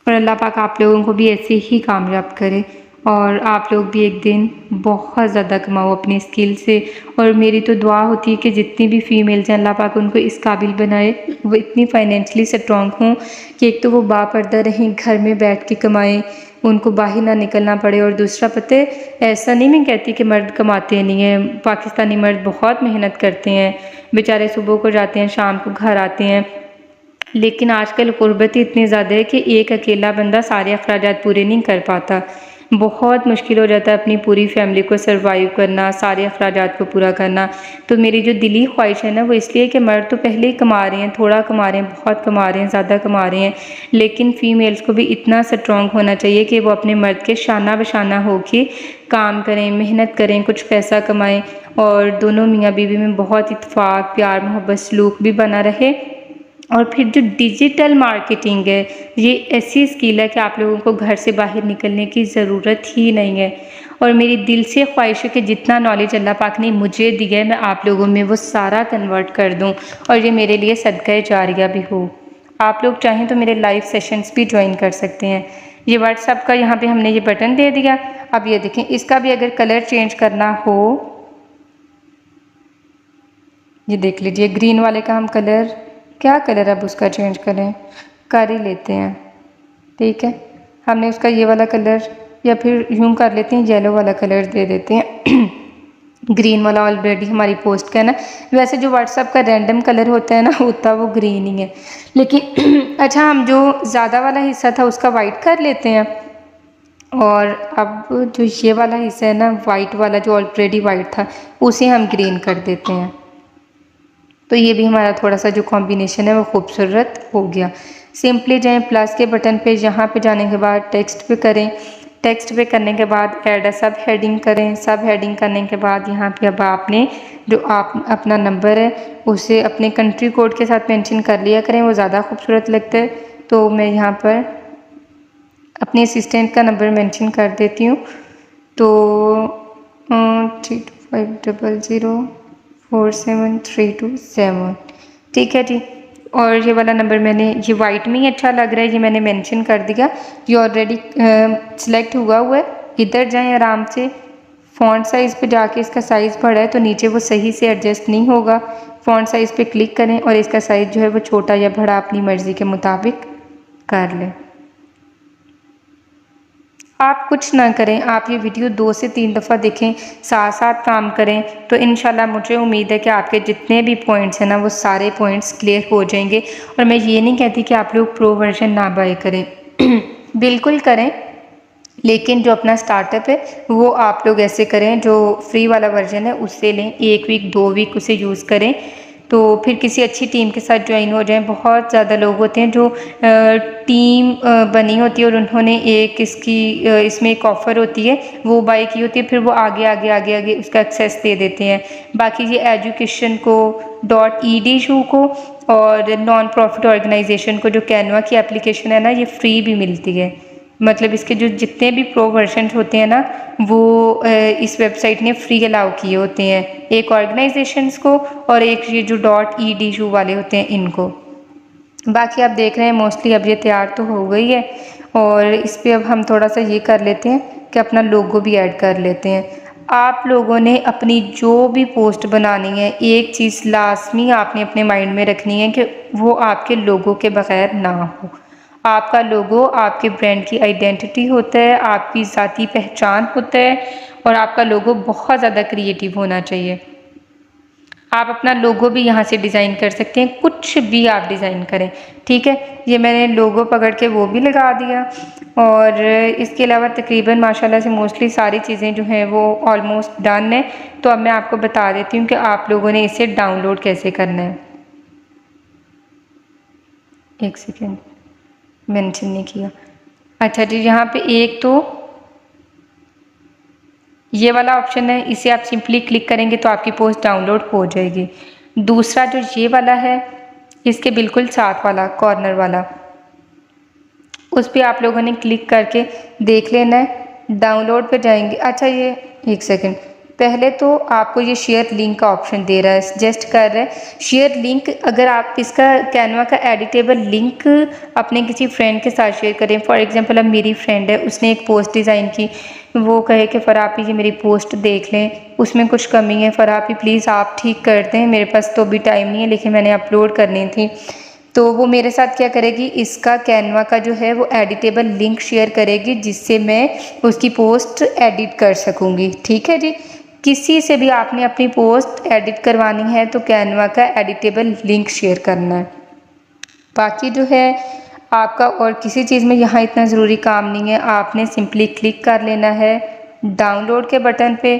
Speaker 1: और अल्लाह पाक आप लोगों को भी ऐसे ही कामयाब करे। और आप लोग भी एक दिन बहुत ज़्यादा कमाओ अपनी स्किल से। और मेरी तो दुआ होती है कि जितनी भी फीमेल्स हैं अल्लाह पाक उनको इस काबिल बनाए, वो इतनी फाइनेंशियली स्ट्रॉन्ग हों कि एक तो वो बापर्दा रहें, घर में बैठ के कमाएं, उनको बाहर ना निकलना पड़े। और दूसरा पता है, ऐसा नहीं मैं कहती कि मर्द कमाते नहीं हैं, पाकिस्तानी मर्द बहुत मेहनत करते हैं, बेचारे सुबह को जाते हैं शाम को घर आते हैं। लेकिन आजकल गुर्बत ही इतनी ज़्यादा है कि एक अकेला बंदा सारे अखराजात पूरे नहीं कर पाता। बहुत मुश्किल हो जाता है अपनी पूरी फैमिली को सरवाइव करना, सारे अखराजात को पूरा करना। तो मेरी जो दिली ख्वाहिश है ना वो इसलिए कि मर्द तो पहले ही कमा रहे हैं, थोड़ा कमा रहे हैं, बहुत कमा रहे हैं, ज़्यादा कमा रहे हैं, लेकिन फ़ीमेल्स को भी इतना स्ट्रॉन्ग होना चाहिए कि वो अपने मर्द के शाना बशाना हो के काम करें, मेहनत करें, कुछ पैसा कमाएँ और दोनों मियाँ बीवी में बहुत इत्तेफाक, प्यार, मोहब्बत, सलूक भी बना रहे। और फिर जो डिजिटल मार्केटिंग है, ये ऐसी स्किल है कि आप लोगों को घर से बाहर निकलने की ज़रूरत ही नहीं है। और मेरी दिल से ख्वाहिश है कि जितना नॉलेज अल्लाह पाक ने मुझे दिया है मैं आप लोगों में वो सारा कन्वर्ट कर दूं और ये मेरे लिए सदका जारिया भी हो। आप लोग चाहें तो मेरे लाइव सेशंस भी ज्वाइन कर सकते हैं। ये व्हाट्सएप का यहाँ पे हमने ये बटन दे दिया। अब ये देखें, इसका भी अगर कलर चेंज करना हो, ये देख लीजिए, ग्रीन वाले का हम कलर, क्या कलर अब उसका चेंज करें, कर ही लेते हैं। ठीक है, हमने उसका ये वाला कलर, या फिर यूँ कर लेते हैं, येलो वाला कलर दे देते हैं। ग्रीन वाला ऑलरेडी हमारी पोस्ट का है ना, वैसे जो व्हाट्सएप का रैंडम कलर होता है ना होता वो ग्रीन ही है, लेकिन अच्छा हम जो ज़्यादा वाला हिस्सा था उसका वाइट कर लेते हैं। और अब जो ये वाला हिस्सा है ना वाइट वाला, जो ऑलरेडी वाइट था, उसे हम ग्रीन कर देते हैं। तो ये भी हमारा थोड़ा सा जो कॉम्बिनेशन है वो खूबसूरत हो गया। सिंपली जाएं प्लस के बटन पे, यहाँ पे जाने के बाद टेक्स्ट पे करें, टेक्स्ट पे करने के बाद ऐड अ सब हेडिंग करें, सब हेडिंग करने के बाद यहाँ पे अब आपने जो आप अपना नंबर है उसे अपने कंट्री कोड के साथ मेंशन कर लिया करें, वो ज़्यादा खूबसूरत लगता है। तो मैं यहाँ पर अपने असिस्टेंट का नंबर मेंशन कर देती हूँ, तो 3250047327, ठीक है जी। और ये वाला नंबर मैंने, ये वाइट में ही अच्छा लग रहा है, ये मैंने मेंशन कर दिया, ये ऑलरेडी सिलेक्ट हुआ है। इधर जाएं आराम से, फ़ॉन्ट साइज़ पे जाके इसका साइज़ बड़ा है तो नीचे वो सही से एडजस्ट नहीं होगा। फ़ॉन्ट साइज़ पे क्लिक करें और इसका साइज़ जो है वो छोटा या बड़ा अपनी मर्ज़ी के मुताबिक कर लें। आप कुछ ना करें, आप ये वीडियो 2 से 3 दफ़ा देखें, साथ साथ काम करें, तो इंशाल्लाह मुझे उम्मीद है कि आपके जितने भी पॉइंट्स हैं ना वो सारे पॉइंट्स क्लियर हो जाएंगे। और मैं ये नहीं कहती कि आप लोग प्रो वर्जन ना बाय करें बिल्कुल करें, लेकिन जो अपना स्टार्टअप है वो आप लोग ऐसे करें, जो फ्री वाला वर्जन है उससे लें, 1 वीक 2 वीक उसे यूज़ करें, तो फिर किसी अच्छी टीम के साथ ज्वाइन हो जाएं। बहुत ज़्यादा लोग होते हैं जो टीम बनी होती है और उन्होंने एक इसमें एक ऑफ़र होती है वो बाय की होती है, फिर वो आगे आगे आगे आगे उसका एक्सेस दे देते हैं। बाकी ये एजुकेशन को, .edu को और नॉन प्रॉफिट ऑर्गेनाइजेशन को, जो कैनवा की एप्लीकेशन है ना, ये फ्री भी मिलती है। मतलब इसके जो जितने भी प्रो वर्जन होते हैं ना वो इस वेबसाइट ने फ्री अलाउ किए होते हैं, एक ऑर्गेनाइजेशंस को और एक ये जो .edu वाले होते हैं इनको। बाकी आप देख रहे हैं मोस्टली अब ये तैयार तो हो गई है, और इस पर अब हम थोड़ा सा ये कर लेते हैं कि अपना लोगो भी ऐड कर लेते हैं। आप लोगों ने अपनी जो भी पोस्ट बनानी है, एक चीज़ लाजमी आपने अपने माइंड में रखनी है कि वो आपके लोगो के बग़ैर ना हो। आपका लोगो आपके ब्रांड की आइडेंटिटी होता है, आपकी ज़ाती पहचान होता है, और आपका लोगो बहुत ज़्यादा क्रिएटिव होना चाहिए। आप अपना लोगो भी यहाँ से डिज़ाइन कर सकते हैं, कुछ भी आप डिज़ाइन करें, ठीक है। ये मैंने लोगो पकड़ के वो भी लगा दिया, और इसके अलावा तकरीबन माशाल्लाह से मोस्टली सारी चीज़ें जो हैं वो ऑलमोस्ट डन है। तो अब मैं आपको बता देती हूँ कि आप लोगों ने इसे डाउनलोड कैसे करना है। एक सेकेंड, मेंशन नहीं किया। अच्छा जी, यहाँ पे एक तो ये वाला ऑप्शन है, इसे आप सिंपली क्लिक करेंगे तो आपकी पोस्ट डाउनलोड हो जाएगी। दूसरा जो ये वाला है, इसके बिल्कुल साथ वाला कॉर्नर वाला, उस पर आप लोगों ने क्लिक करके देख लेना है। डाउनलोड पे जाएंगे, अच्छा ये एक सेकेंड, पहले तो आपको ये शेयर लिंक का ऑप्शन दे रहा है, सजेस्ट कर रहा है शेयर लिंक। अगर आप इसका कैनवा का एडिटेबल लिंक अपने किसी फ्रेंड के साथ शेयर करें, फॉर एग्जांपल अब मेरी फ्रेंड है, उसने एक पोस्ट डिज़ाइन की, वो कहे कि फ़रापी जी मेरी पोस्ट देख लें, उसमें कुछ कमी है, फ़रापी प्लीज़ आप ठीक कर दें, मेरे पास तो अभी टाइम नहीं है लेकिन मैंने अपलोड करनी थी। तो वो मेरे साथ क्या करेगी, इसका कैनवा का जो है वो एडिटेबल लिंक शेयर करेगी, जिससे मैं उसकी पोस्ट एडिट कर सकूँगी। ठीक है जी, किसी से भी आपने अपनी पोस्ट एडिट करवानी है तो कैनवा का एडिटेबल लिंक शेयर करना है। बाकी जो है आपका और किसी चीज़ में यहाँ इतना ज़रूरी काम नहीं है, आपने सिंपली क्लिक कर लेना है डाउनलोड के बटन पे।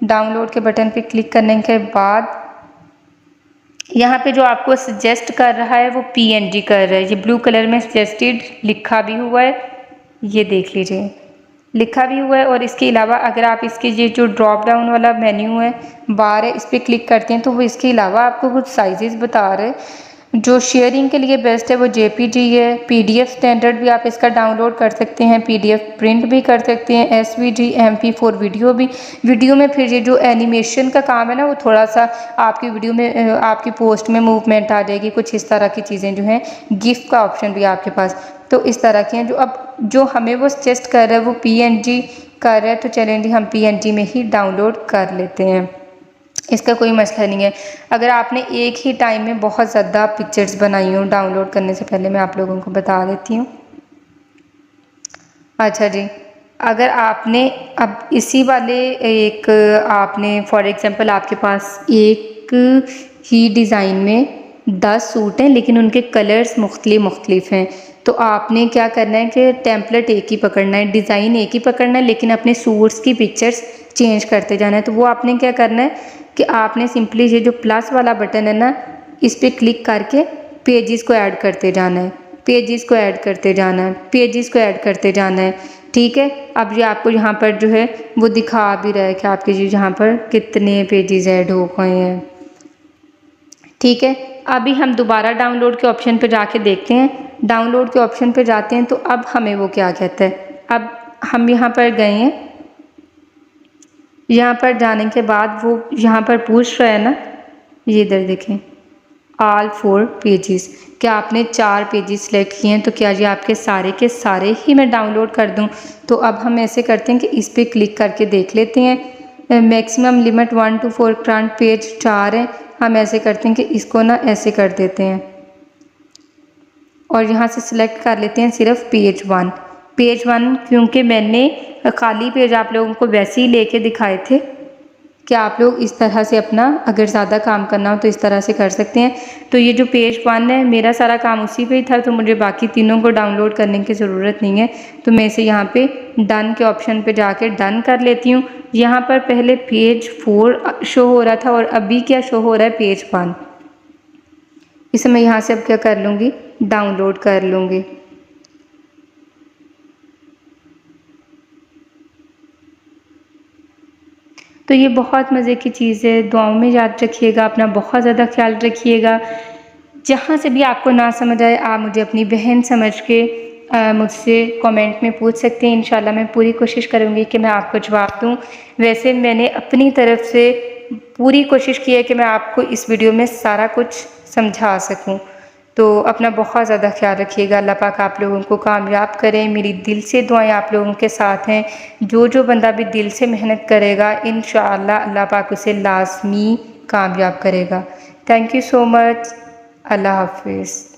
Speaker 1: डाउनलोड के बटन पे क्लिक करने के बाद यहाँ पे जो आपको सजेस्ट कर रहा है वो PNG कर रहा है, ये ब्लू कलर में सजेस्टेड लिखा भी हुआ है, ये देख लीजिए लिखा भी हुआ है। और इसके अलावा अगर आप इसके ये जो ड्रॉप डाउन वाला मेन्यू है बार है, इस पर क्लिक करते हैं तो वो इसके अलावा आपको कुछ साइजेस बता रहे हैं। जो शेयरिंग के लिए बेस्ट है वो JPG है। PDF स्टैंडर्ड भी आप इसका डाउनलोड कर सकते हैं, PDF प्रिंट भी कर सकते हैं, SVG MP4 वीडियो भी। वीडियो में फिर ये जो एनिमेशन का काम है ना, वो थोड़ा सा आपकी वीडियो में आपकी पोस्ट में मूवमेंट आ जाएगी, कुछ इस तरह की चीज़ें जो हैं। गिफ्ट का ऑप्शन भी आपके पास, तो इस तरह के हैं। जो अब जो हमें वो सजेस्ट कर रहा है वो PNG कर रहा है, तो चलें जी हम PNG में ही डाउनलोड कर लेते हैं, इसका कोई मसला नहीं है। अगर आपने एक ही टाइम में बहुत ज़्यादा पिक्चर्स बनाई हो, डाउनलोड करने से पहले मैं आप लोगों को बता देती हूँ। अच्छा जी, अगर आपने अब इसी वाले एक आपने फॉर एग्जांपल आपके पास एक ही डिज़ाइन में 10 सूट हैं लेकिन उनके कलर्स मुख्तलिफ हैं, तो आपने क्या करना है कि टेम्पलेट एक ही पकड़ना है, डिज़ाइन एक ही पकड़ना है, लेकिन अपने सूट्स की पिक्चर्स चेंज करते जाना है। तो वो आपने क्या करना है कि आपने सिंपली ये जो प्लस वाला बटन है ना, इस पर क्लिक करके पेजेस को ऐड करते जाना है, पेजेस को ऐड करते जाना है, पेजेस को ऐड करते जाना है। ठीक है, अब ये आपको यहाँ पर जो है वो दिखा भी रहा है कि आपके जो यहाँ पर कितने पेजेस ऐड हो गए हैं। ठीक है, अभी हम दोबारा डाउनलोड के ऑप्शन पे जाके देखते हैं। डाउनलोड के ऑप्शन पे जाते हैं तो अब हमें वो क्या कहता है। अब हम यहाँ पर गए हैं, यहाँ पर जाने के बाद वो यहाँ पर पूछ रहा है ना, ये इधर देखें ऑल 4 पेजेस, क्या आपने 4 पेजेस सेलेक्ट किए हैं, तो क्या ये आपके सारे के सारे ही मैं डाउनलोड कर दूं। तो अब हम ऐसे करते हैं कि इस पर क्लिक करके देख लेते हैं। Maximum limit 1 to 4 current page 4 है, हम ऐसे करते हैं कि इसको ना ऐसे कर देते हैं और यहाँ से सिलेक्ट कर लेते हैं सिर्फ पेज 1। पेज 1 क्योंकि मैंने खाली पेज आप लोगों को वैसे ही लेके दिखाए थे कि आप लोग इस तरह से अपना अगर ज़्यादा काम करना हो तो इस तरह से कर सकते हैं। तो ये जो पेज 1 है मेरा सारा काम उसी पे ही था, तो मुझे बाकी तीनों को डाउनलोड करने की ज़रूरत नहीं है। तो मैं इसे यहाँ पे डन के ऑप्शन पे जाके डन कर लेती हूँ। यहाँ पर पहले पेज 4 शो हो रहा था और अभी क्या शो हो रहा है, पेज 1। इसे मैं यहाँ से अब क्या कर लूँगी, डाउनलोड कर लूँगी। तो ये बहुत मज़े की चीज़ है, दुआओं में याद रखिएगा, अपना बहुत ज़्यादा ख्याल रखिएगा। जहाँ से भी आपको ना समझ आए आप मुझे अपनी बहन समझ के मुझसे कमेंट में पूछ सकते हैं। इंशाल्लाह मैं पूरी कोशिश करूँगी कि मैं आपको जवाब दूँ। वैसे मैंने अपनी तरफ से पूरी कोशिश की है कि मैं आपको इस वीडियो में सारा कुछ समझा सकूँ। तो अपना बहुत ज़्यादा ख्याल रखिएगा। अल्लाह पाक आप लोगों को कामयाब करें। मेरी दिल से दुआएं आप लोगों के साथ हैं। जो बंदा भी दिल से मेहनत करेगा इंशाअल्लाह अल्लाह पाक उसे लाज़मी कामयाब करेगा। Thank you so much. Allah हाफिज़।